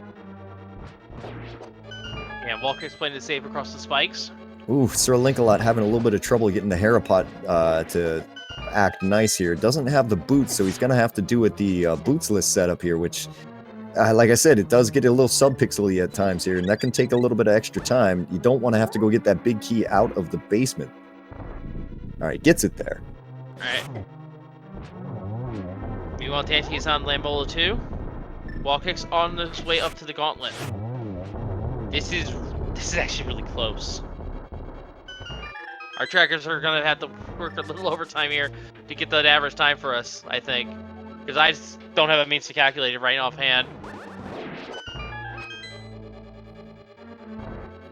Yeah, WallKicks playing it safe across the spikes. Ooh, SirLinkalot having a little bit of trouble getting the Herapot to act nice here. Doesn't have the boots, so he's going to have to do it the bootsless setup here, which like I said, it does get a little sub-pixely at times here, and that can take a little bit of extra time. You don't want to have to go get that big key out of the basement. All right, gets it there. All right. Meanwhile, daaanty is on Lambola 2. WallKicks on his way up to the gauntlet. This is actually really close. Our trackers are gonna have to work a little overtime here to get that average time for us, I think, because I just don't have a means to calculate it right offhand.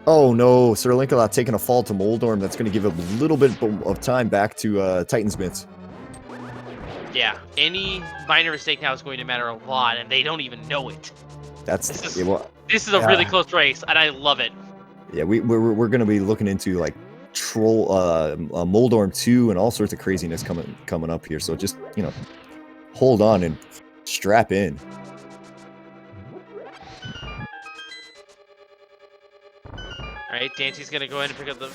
Oh no, SirLinkalot taking a fall to Moldorm. That's going to give a little bit of time back to Titansmiths. Yeah, any minor mistake now is going to matter a lot, and they don't even know it. This is a really close race, and I love it. Yeah, we're going to be looking into like Moldorm 2 and all sorts of craziness coming up here. So just, you know, hold on and strap in. Alright, daaanty's gonna go ahead and pick up the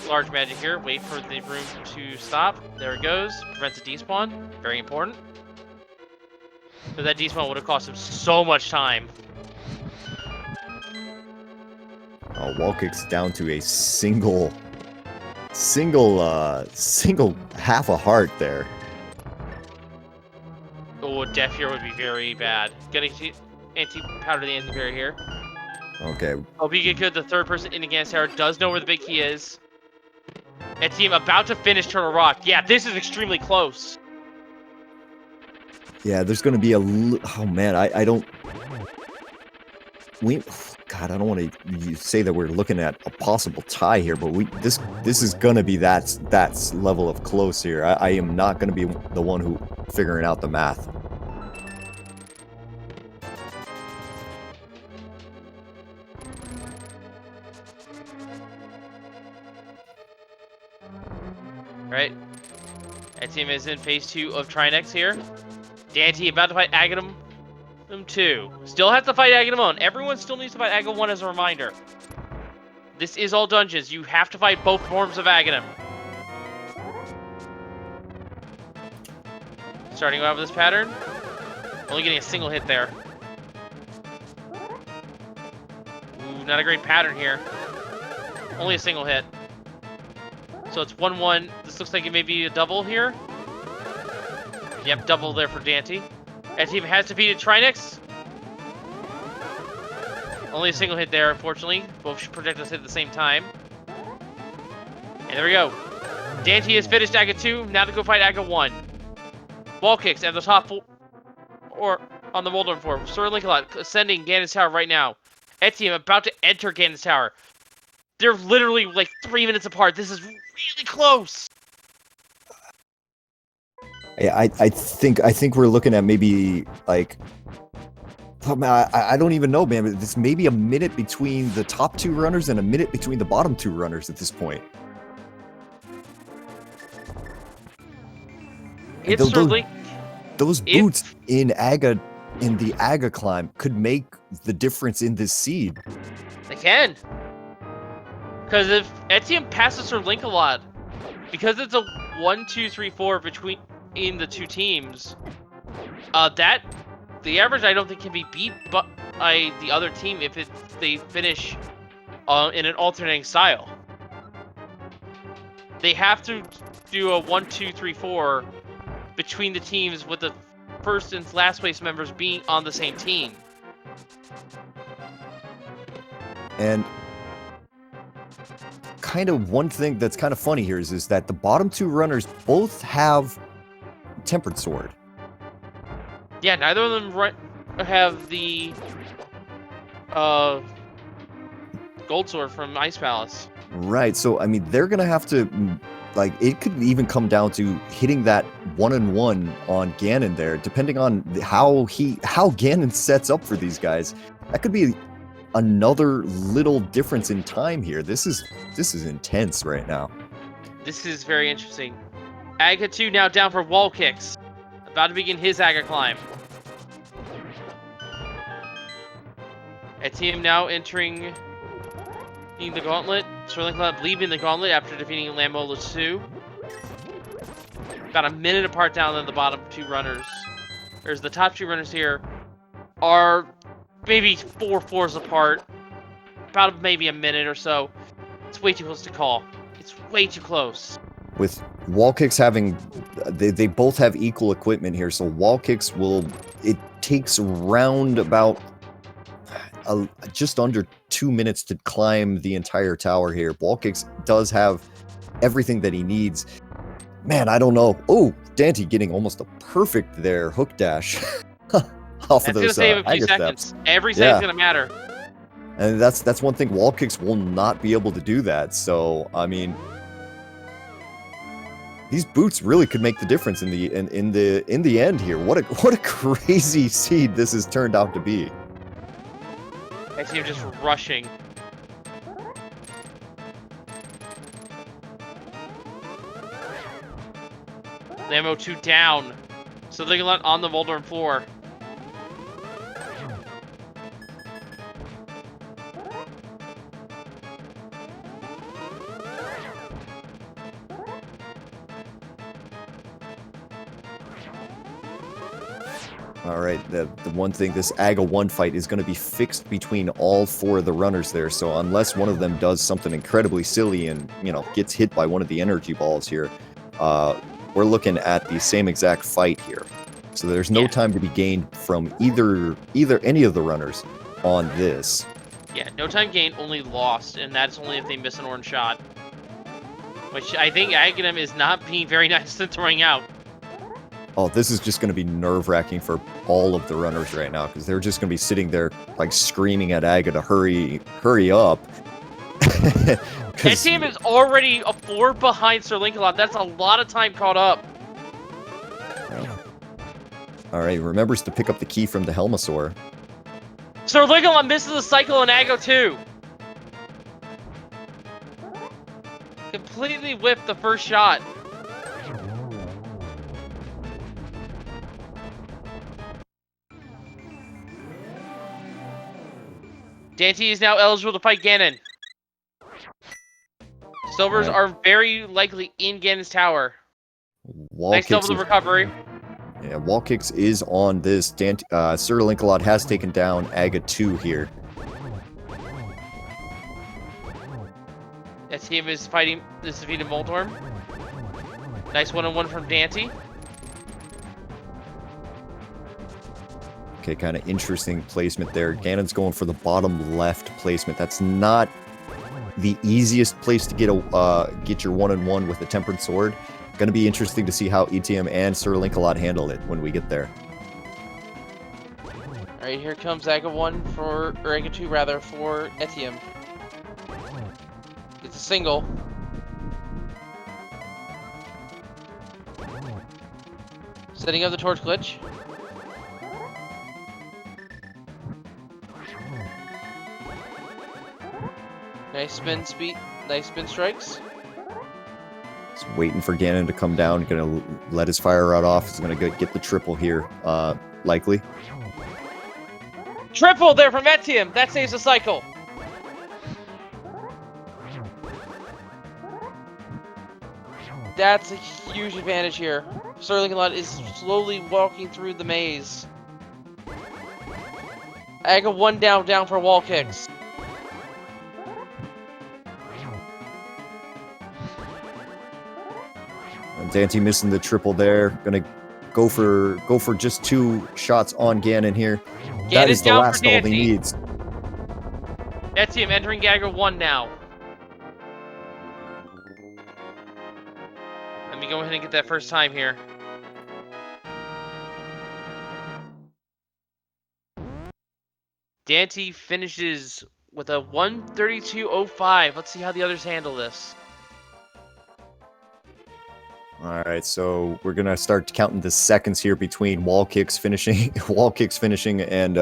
large magic here. Wait for the room to stop. There it goes. Prevents a despawn. Very important. But that despawn would have cost him so much time. WallKicks down to a single half a heart there. Oh, a death here would be very bad. Gonna anti-powder the anti-barrier here. Okay. Hope you get good. The third person in the Gans Tower does know where the big key is. Etium about to finish Turtle Rock. Yeah, this is extremely close. Yeah, there's going to be oh man, I don't. God, I don't want to say that we're looking at a possible tie here, but this is going to be that level of close here. I am not going to be the one who figuring out the math. Right. Etium is in phase 2 of Trinex here. daaanty about to fight Aghanim 2. Still has to fight Aghanim 1. Everyone still needs to fight Aghanim 1 as a reminder. This is all dungeons. You have to fight both forms of Aghanim. Starting out with this pattern. Only getting a single hit there. Ooh, not a great pattern here. Only a single hit. So it's 1-1. This looks like it may be a double here. Yep, double there for daaanty. Etium has defeated Trinex. Only a single hit there, unfortunately. Both projectiles hit at the same time. And there we go. daaanty has finished Aga 2. Now to go fight Aga 1. WallKicks at the top 4. Or on the Moldorm 4. SirLinkalot ascending Ganon's Tower right now. Etium about to enter Ganon's Tower. They're literally like 3 minutes apart. This is really close. Yeah, I think we're looking at maybe like, I don't even know, man. This may be a minute between the top 2 runners and a minute between the bottom 2 runners at this point. It's certainly those boots in the Aga climb could make the difference in this seed. They can. Because if Etium passes SirLinkalot, because it's a 1, 2, 3, 4 between the 2 teams, the average I don't think can be beat by the other team if they finish in an alternating style. They have to do a 1, 2, 3, 4 between the teams with the first and last place members being on the same team. And kind of one thing that's kind of funny here is that the bottom 2 runners both have Tempered Sword. Yeah, neither of them have the Gold Sword from Ice Palace. Right, so I mean they're gonna have to, like, it could even come down to hitting that 1-1 on Ganon there, depending on how Ganon sets up for these guys. That could be another little difference in time here. This is intense right now. This is very interesting. Aga 2 now down for WallKicks. About to begin his Aga climb. Etium now entering the gauntlet. SirLinkalot leaving the gauntlet after defeating Lambola 2. About a minute apart down than the bottom 2 runners. There's the top 2 runners here are maybe 4 floors apart, about maybe a minute or so. It's way too close to call. It's way too close. With WallKicks having, they both have equal equipment here, so WallKicks it takes around about just under 2 minutes to climb the entire tower here. WallKicks does have everything that he needs. Man, I don't know. Oh, daaanty getting almost a perfect there hook dash off of those That's gonna save a few Aga seconds. steps. Every second's gonna matter. And that's one thing. WallKicks will not be able to do that. So I mean, these boots really could make the difference in the end here. What a crazy seed this has turned out to be. I see him just rushing. Ammo 2 down. SirLinkalot on the Voldorm floor. All right, the one thing, this Aga 1 fight is going to be fixed between all 4 of the runners there, so unless one of them does something incredibly silly and, you know, gets hit by one of the energy balls here, we're looking at the same exact fight here. So there's no time to be gained from either any of the runners on this. Yeah, no time gained, only lost, and that's only if they miss an orange shot. Which I think Aghanim is not being very nice to throwing out. Oh, this is just going to be nerve-wracking for all of the runners right now, because they're just going to be sitting there, like, screaming at Aga to hurry up. That team is already a 4 behind SirLinkalot. That's a lot of time caught up. Yeah. All right, remembers to pick up the key from the Helmasaur. SirLinkalot misses the cycle in Ago 2. Completely whipped the first shot. daaanty is now eligible to fight Ganon. Silvers are very likely in Ganon's tower. Nice double the recovery. Yeah, WallKicks is on this. SirLinkalot has taken down Aga 2 here. That team is fighting this defeated Voldorm. Nice one-on-one from daaanty. Okay, kind of interesting placement there. Ganon's going for the bottom left placement. That's not the easiest place to get your one-on-one with a tempered sword. Going to be interesting to see how etium and SirLinkalot handle it when we get there. All right, here comes Aga 1 or Aga 2 rather, for etium. It's a single. Setting up the torch glitch. Nice spin strikes. Just waiting for Ganon to come down. Gonna let his fire rod off. He's gonna get the triple here, likely. Triple there from etium. That saves the cycle. That's a huge advantage here. SirLinkalot is slowly walking through the maze. Aga 1 down for WallKicks. daaanty missing the triple there. Gonna go for just 2 shots on Ganon here. That is the last all he needs. etium entering Aga 1 now. Let me go ahead and get that first time here. daaanty finishes with a 132.05. Let's see how the others handle this. All right, so we're gonna start counting the seconds here between WallKicks finishing, and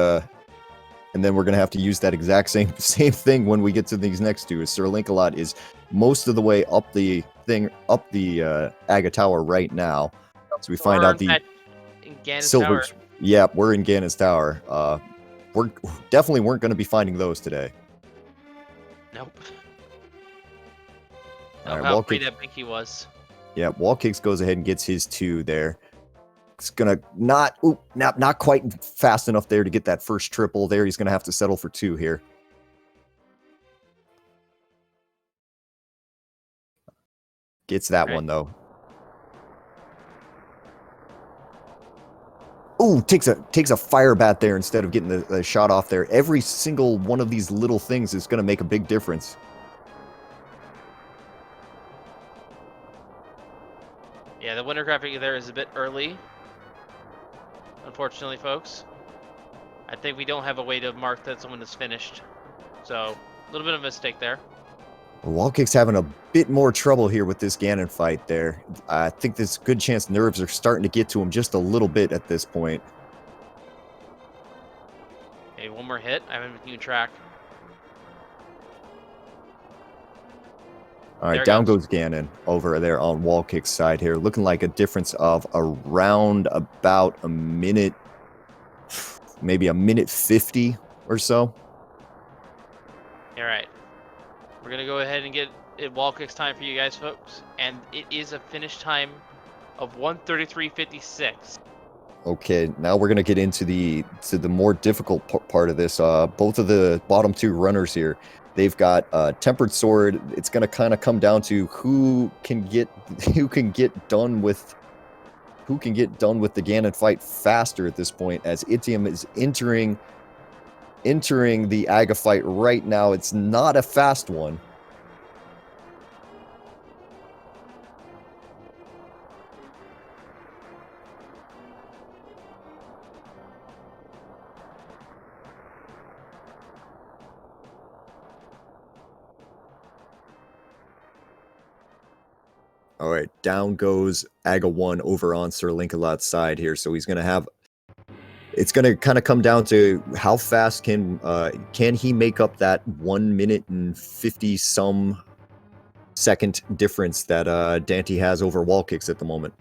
then we're gonna have to use that exact same thing when we get to these next 2. SirLinkalot is most of the way up the Aga Tower right now, so we find out the silvers. Tower. Yeah, we're in Ganon's tower. We're definitely weren't going to be finding those today. Nope. All right, how free that Binky was. Yeah, WallKicks goes ahead and gets his 2 there. It's gonna not quite fast enough there to get that first triple there. He's gonna have to settle for 2 here. Gets that one though. Ooh, takes a fire bat there instead of getting the shot off there. Every single one of these little things is going to make a big difference. Yeah, the winter graphic there is a bit early. Unfortunately, folks. I think we don't have a way to mark that someone is finished. So, a little bit of a mistake there. WallKicks having a bit more trouble here with this Ganon fight there. I think there's a good chance nerves are starting to get to him just a little bit at this point. Okay, one more hit. I'm in new track. All right, down goes Ganon over there on WallKicks' side here. Looking like a difference of around about a minute, maybe a minute 50 or so. All right. We're going to go ahead and get it WallKicks time for you guys, folks. And it is a finish time of 1:33:56. Okay, now we're going to get into the more difficult part of this. Both of the bottom 2 runners here, they've got Tempered Sword. It's going to kind of come down to who can get done with the Ganon fight faster at this point, as etium is entering the Aga fight right now. It's not a fast one. All right, down goes Aga 1 over on SirLinkalot's side here. So he's going to have... It's going to kind of come down to how fast can he make up that 1 minute and 50-some second difference that daaanty has over WallKicks at the moment.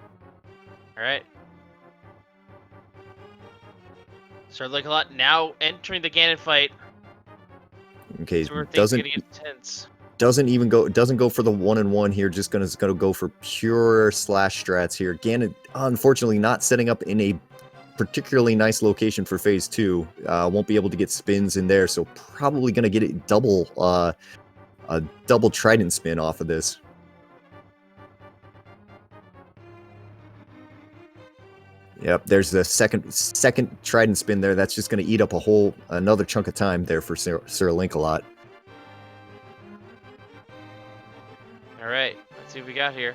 All right. SirLinkalot now entering the Ganon fight. Okay, So doesn't get intense. Doesn't go for the 1-and-1 here. Just gonna go for pure slash strats here. Ganon, unfortunately, not setting up in a particularly nice location for phase 2. Won't be able to get spins in there, so probably gonna get it a double trident spin off of this. Yep, there's the second trident spin there. That's just gonna eat up another chunk of time there for SirLinkalot. All right, let's see what we got here.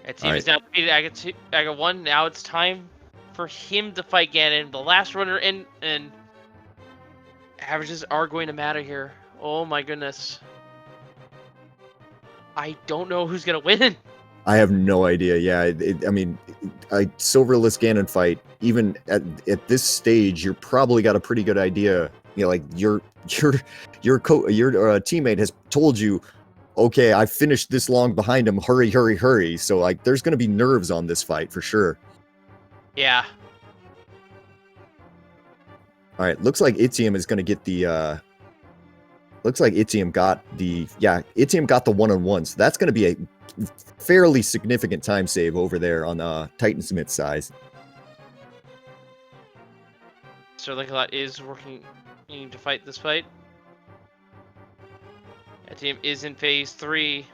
That team is now defeated Aga 1. Now it's time for him to fight Ganon. The last runner in, and averages are going to matter here. Oh my goodness. I don't know who's going to win. I have no idea. Yeah, I mean, a silverless Ganon fight, even at this stage, you're probably got a pretty good idea. You know, like your teammate has told you, okay, I finished this long behind him. Hurry, hurry, hurry. So like, there's going to be nerves on this fight for sure. Yeah. All right, looks like etium is going to get the. Looks like etium got the 1-on-1. So that's going to be a fairly significant time save over there on Titansmith's side. SirLinkalot is working to fight this fight. That team is in phase 3.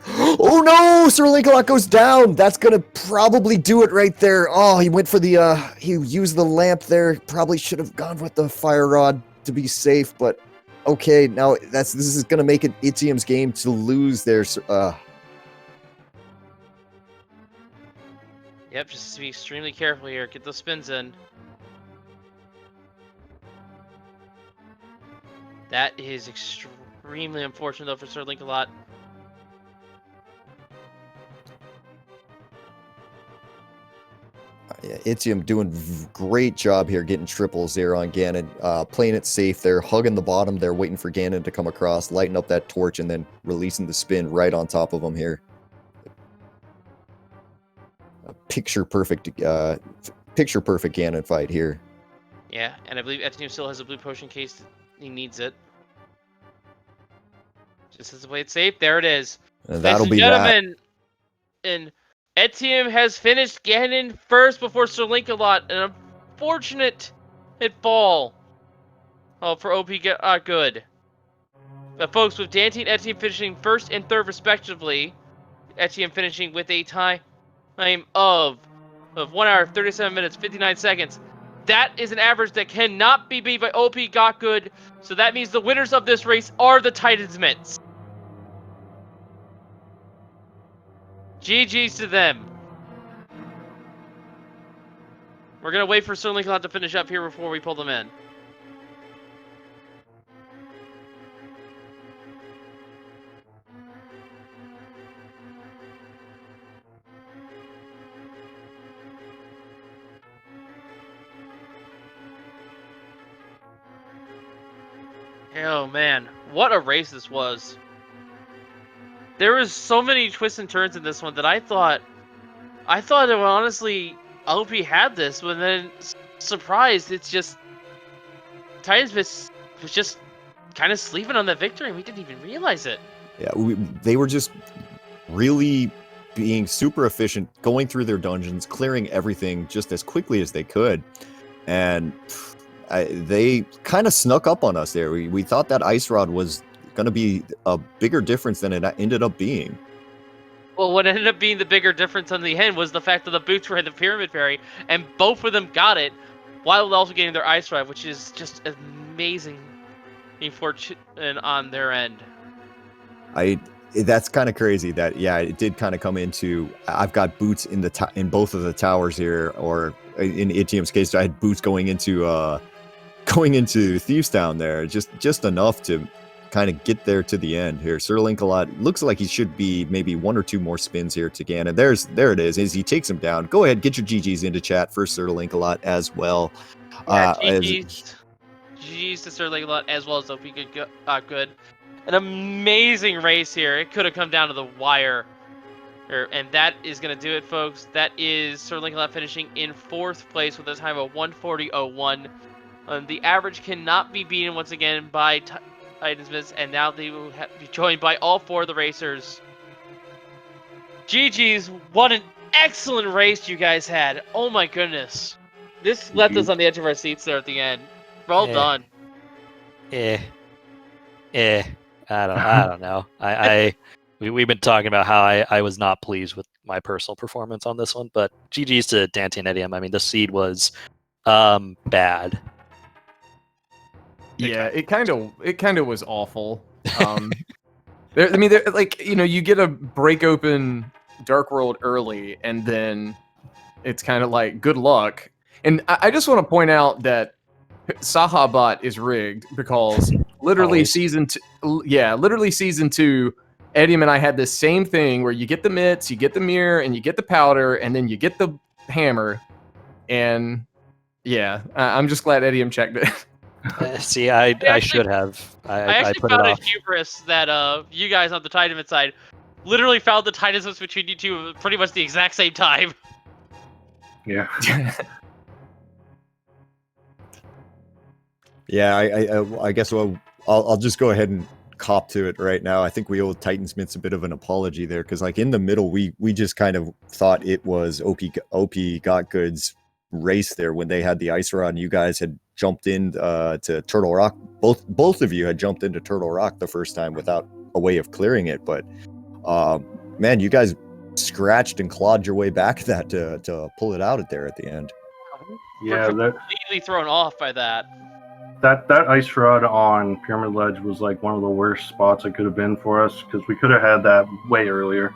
Oh no! SirLinkalot goes down! That's gonna probably do it right there. Oh, he went for the, he used the lamp there. Probably should have gone with the fire rod to be safe, but okay, now this is gonna make it etium's game to lose there. Yep, just to be extremely careful here. Get those spins in. That is extremely unfortunate, though, for SirLinkalot. Yeah, etium doing great job here, getting triples there on Ganon, playing it safe there, hugging the bottom there, waiting for Ganon to come across, lighting up that torch, and then releasing the spin right on top of him here. A picture perfect Ganon fight here. Yeah, and I believe etium still has a blue potion in case he needs it. Just as to play it safe. There it is. And that'll Ladies be and that. gentlemen, and etium has finished Ganon first before SirLinkalot. An unfortunate hit fall for OP Good. But folks, with daaanty and etium finishing first and third respectively, etium finishing with a time of 1 hour, 37 minutes, 59 seconds. That is an average that cannot be beat by OP Good. So that means the winners of this race are the Titans Mitts. GG's to them. We're going to wait for SirLinkalot to finish up here before we pull them in. Oh man, what a race this was. There was so many twists and turns in this one that I thought it honestly OP had this, but then surprised it's just Titans was just kind of sleeping on that victory and we didn't even realize it. Yeah, they were just really being super efficient, going through their dungeons, clearing everything just as quickly as they could. And they kind of snuck up on us there. We thought that ice rod was going to be a bigger difference than it ended up being. Well, what ended up being the bigger difference on the end was the fact that the boots were in the Pyramid Fairy, and both of them got it, while also getting their ice rod, which is just amazing fortune on their end. That's kind of crazy that, yeah, it did kind of come into, I've got boots in in both of the towers here, or in etium's case, I had boots going into Thieves Town there, just enough to kind of get there to the end here. SirLinkalot looks like he should be maybe 1 or 2 more spins here to Ganon. There it is, as he takes him down. Go ahead, get your GGs into chat for SirLinkalot as well. Yeah, GGs to SirLinkalot as well as OP Good. An amazing race here. It could have come down to the wire. And that is going to do it, folks. That is SirLinkalot finishing in 4th place with a time of 1:40.01. The average cannot be beaten once again by Titans Mitts, and now they will be joined by all 4 of the racers. GG's, what an excellent race you guys had. Oh my goodness. This left us on the edge of our seats there at the end. Well done. I don't know. We've been talking about how I was not pleased with my personal performance on this one, but GG's to daaanty and etium. I mean, the seed was bad. Yeah, it kind of was awful. Like, you know, you get a break open Dark World early, and then it's kind of like good luck. And I just want to point out that Sahabot is rigged because literally season 2, Etium and I had this same thing where you get the mitts, you get the mirror, and you get the powder, and then you get the hammer. And yeah, I'm just glad Etium checked it. See, I should have. I actually put found it it off. hubris that you guys on the Titan side literally found the Titans Mitts between you two pretty much the exact same time. Yeah. Yeah, I guess I'll just go ahead and cop to it right now. I think we owe Titans Mitts a bit of an apology there, because like in the middle, we just kind of thought it was OP Got Good's race there when they had the ice rod, and you guys had jumped in to Turtle Rock. Both of you had jumped into Turtle Rock the first time without a way of clearing it, but man, you guys scratched and clawed your way back that to pull it out there at the end. Yeah, We're completely thrown off by that. That ice rod on Pyramid Ledge was like one of the worst spots it could have been for us, because we could have had that way earlier.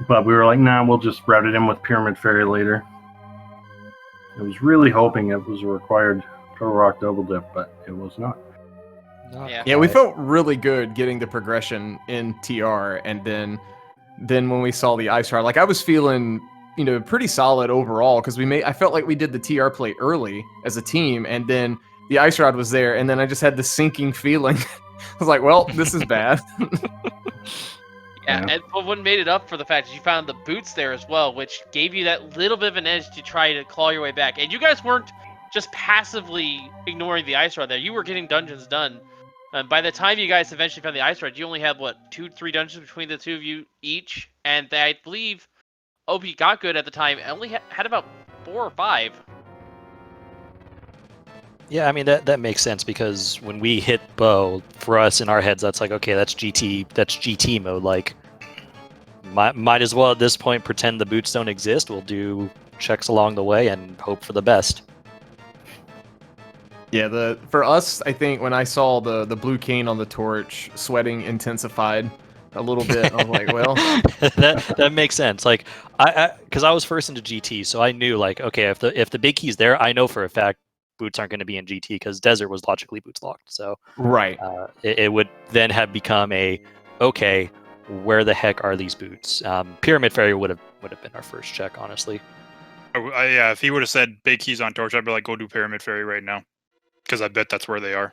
But we were like, nah, we'll just route it in with Pyramid Fairy later. I was really hoping it was a required Turtle Rock double dip, but it was not. Yeah, we felt really good getting the progression in TR, and then when we saw the ice rod, like I was feeling, you know, pretty solid overall, because I felt like we did the TR play early as a team, and then the ice rod was there, and then I just had this sinking feeling. I was like, well, this is bad. Yeah, and what made it up for the fact that you found the boots there as well, which gave you that little bit of an edge to try to claw your way back. And you guys weren't just passively ignoring the ice rod there. You were getting dungeons done By the time you guys eventually found the ice rod, you only had, what, 2-3 dungeons between the two of you each? And I believe OP Got Good at the time only had about 4 or 5. Yeah, I mean that makes sense because when we hit bow, for us in our heads, that's like, okay, that's GT mode. Like, might as well at this point pretend the boots don't exist. We'll do checks along the way and hope for the best. Yeah, for us, I think when I saw the blue cane on the torch, sweating intensified a little bit. I was like, well, that makes sense. Like, because I was first into GT, so I knew like, okay, if the big key's there, I know for a fact boots aren't going to be in GT because Desert was logically boots locked. So right, it would then have become okay, where the heck are these boots? Pyramid Fairy would have been our first check, honestly. Yeah, if he would have said big keys on torch, I'd be like, go do Pyramid Fairy right now, because I bet that's where they are.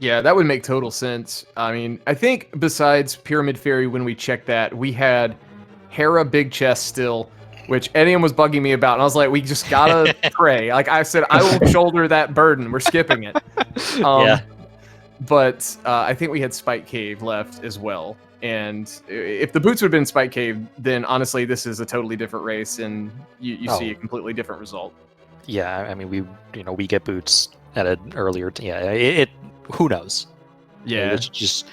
Yeah, that would make total sense. I mean, I think besides Pyramid Fairy, when we checked that, we had Hera Big Chest still, which Etium was bugging me about, and I was like, we just gotta pray. Like I said, I will shoulder that burden. We're skipping it. Yeah. But I think we had Spike Cave left as well. And if the boots would have been Spike Cave, then honestly, this is a totally different race, and you see a completely different result. Yeah, I mean, we get boots at an earlier. Who knows? Yeah, it's just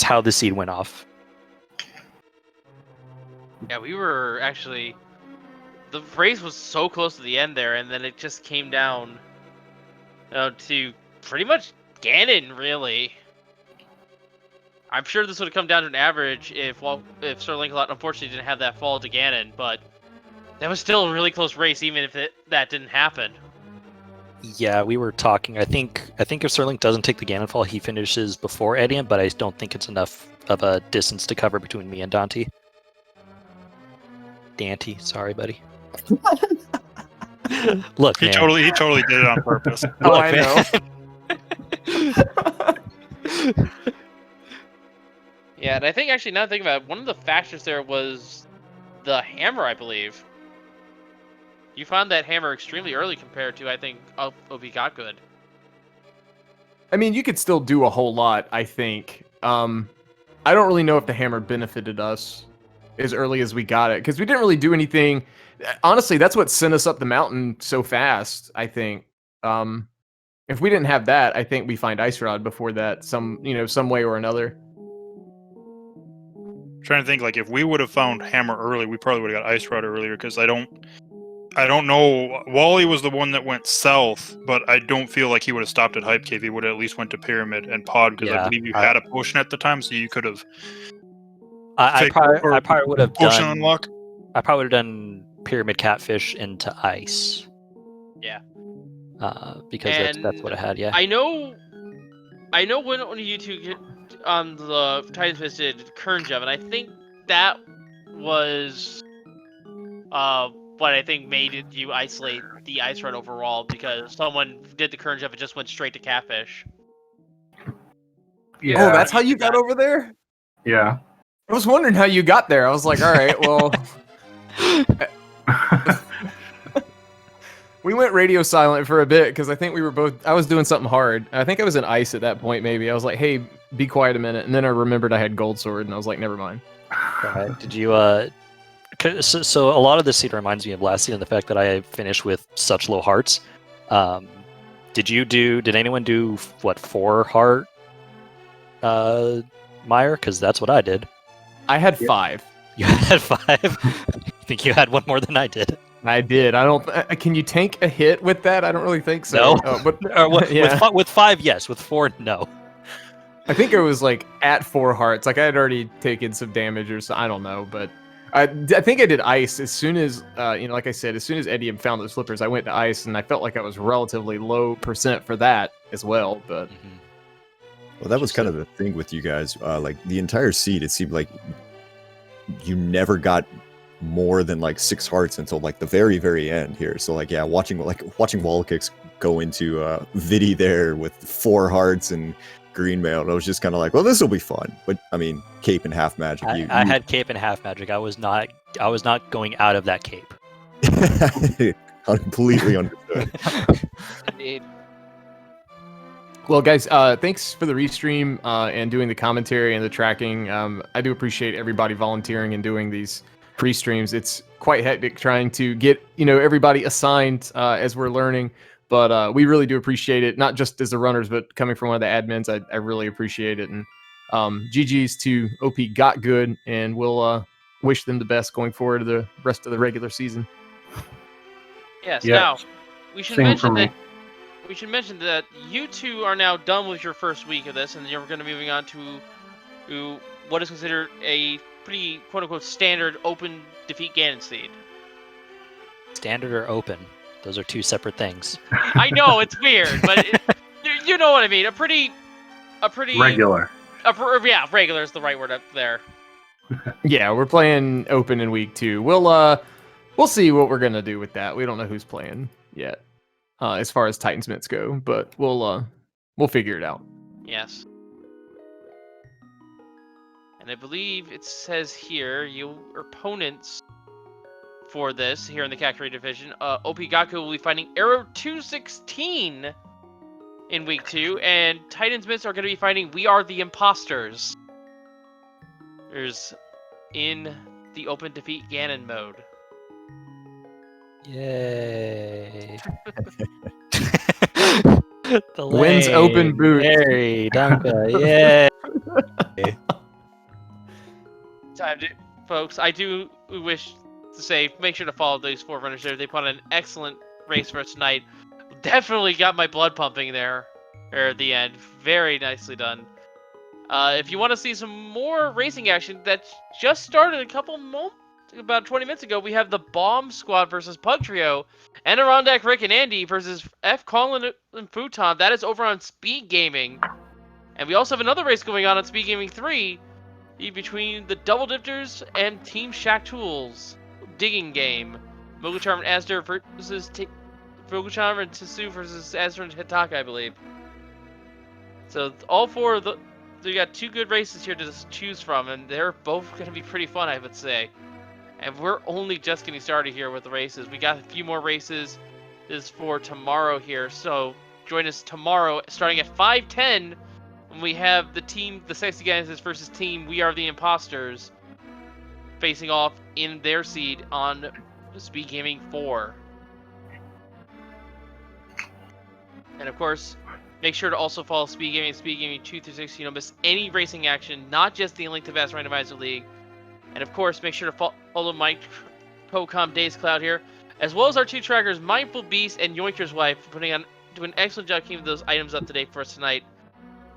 how the seed went off. Yeah, we were actually... The race was so close to the end there, and then it just came down to pretty much Ganon, really. I'm sure this would have come down to an average if SirLinkalot unfortunately didn't have that fall to Ganon, but that was still a really close race, even if that didn't happen. Yeah, we were talking. I think if SirLink doesn't take the Ganon fall, he finishes before Etium, but I don't think it's enough of a distance to cover between me and daaanty. Daaanty, sorry, buddy. Look, he man. totally did it on purpose. Oh, I know. Yeah, and I think actually now that I think about it, one of the factors there was the hammer, I believe. You found that hammer extremely early compared to, I think, OP Got Good. I mean, you could still do a whole lot, I think. I don't really know if the hammer benefited us as early as we got it, because we didn't really do anything. Honestly, that's what sent us up the mountain so fast, I think. If we didn't have that, I think we find Ice Rod before that, some way or another. I'm trying to think, like, if we would have found hammer early, we probably would have got Ice Rod earlier, because I don't know. Wally was the one that went south, but I don't feel like he would have stopped at Hype Cave. He would have at least went to Pyramid and Pod, because I believe you had a potion at the time, so you could have. I probably would have potion done. Unlock. I probably would have done Pyramid Catfish into Ice. Yeah. Because that's what I had. Yeah. I know when one of you two on the Titan Fist did Kern Jump, and I think that was what I think made you isolate the Ice Rod overall, because someone did the Kern Jump and just went straight to Catfish. Yeah. Oh, that's how you got over there? Yeah. I was wondering how you got there. I was like, all right, well... We went radio silent for a bit, because I think we were both... I was doing something hard. I think I was in ice at that point, maybe. I was like, hey, be quiet a minute. And then I remembered I had Gold Sword, and I was like, never mind. Right. Did you... So a lot of this seed reminds me of last season, the fact that I finished with such low hearts. Did anyone do, 4 heart Mire? Because that's what I did. I had 5. You had 5? I think you had one more than I did. I did. I don't... can you tank a hit with that? I don't really think so. No. Yeah. With 5, yes. With 4, no. I think it was like at 4 hearts. Like I had already taken some damage or so. I don't know, but I think I did ice as soon as like I said, as soon as Etium found those flippers, I went to ice, and I felt like I was relatively low % for that as well. But well, that was kind of the thing with you guys. Like the entire seed, it seemed like you never got more than like 6 hearts until like the very, very end here. So like, yeah, watching WallKicks go into Vidi there with 4 hearts and green mail, I was just kind of like, well, this will be fun. But I mean, cape and half magic. I had cape and half magic. I was not going out of that cape. Completely understood. Indeed. Well, guys, thanks for the restream and doing the commentary and the tracking. I do appreciate everybody volunteering and doing these pre-streams. It's quite hectic trying to get everybody assigned as we're learning, but we really do appreciate it. Not just as the runners, but coming from one of the admins, I really appreciate it. And GG's to OP Got Good, and we'll wish them the best going forward to the rest of the regular season. Yes. Yeah. Now, we should Same for mention me. that. We should mention that you two are now done with your first week of this, and you're going to be moving on to what is considered a pretty quote-unquote standard open defeat Ganon seed. Standard or open? Those are two separate things. I know it's weird, but you know what I mean. A pretty Regular. Yeah, regular is the right word up there. Yeah, we're playing open in week 2. We'll see what we're gonna do with that. We don't know who's playing yet, as far as Titans Mitts go, but we'll figure it out. Yes. And I believe it says here your opponents for this here in the Kakarot division, OP Gaku will be fighting Arrow 216 in week 2, and Titans Mitts are going to be fighting We Are the Imposters. There's in the open defeat Ganon mode. Yay. The Wins open boot. Harry, Donka, yay. Time to, folks, I do wish to say, make sure to follow these 4 runners there. They put on an excellent race for us tonight. Definitely got my blood pumping there at the end. Very nicely done. If you want to see some more racing action that just started about 20 minutes ago, we have the Bomb Squad versus Pug Trio, and Adirondack Rick and Andy versus F. Colin and Futon. That is over on SpeedGaming. And we also have another race going on SpeedGaming 3 between the Double Difters and Team Shack Tools digging game. Mogucharm and Asder versus Mogucharm and Tisu versus Asder and Hitaka, I believe. So all 4 of the we got 2 good races here to choose from, and they're both going to be pretty fun, I would say. And we're only just getting started here with the races. We got a few more races. This is for tomorrow here, so join us tomorrow starting at 5:10 when we have the Sexy Guys versus team We Are the Imposters facing off in their seed on SpeedGaming 4. And of course, make sure to also follow SpeedGaming and SpeedGaming 2 through 6 so you don't miss any racing action, not just the Link to Vast Randomizer League. And of course, make sure to follow my co-com Days Cloud here, as well as our 2 trackers, Mindful Beast and Yoinker's Wife, doing an excellent job keeping those items up to date for us tonight.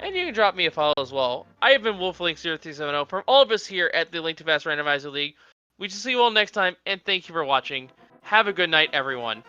And you can drop me a follow as well. I have been WolfLink0370 from all of us here at the Link to Vast Randomizer League. We shall see you all next time, and thank you for watching. Have a good night, everyone.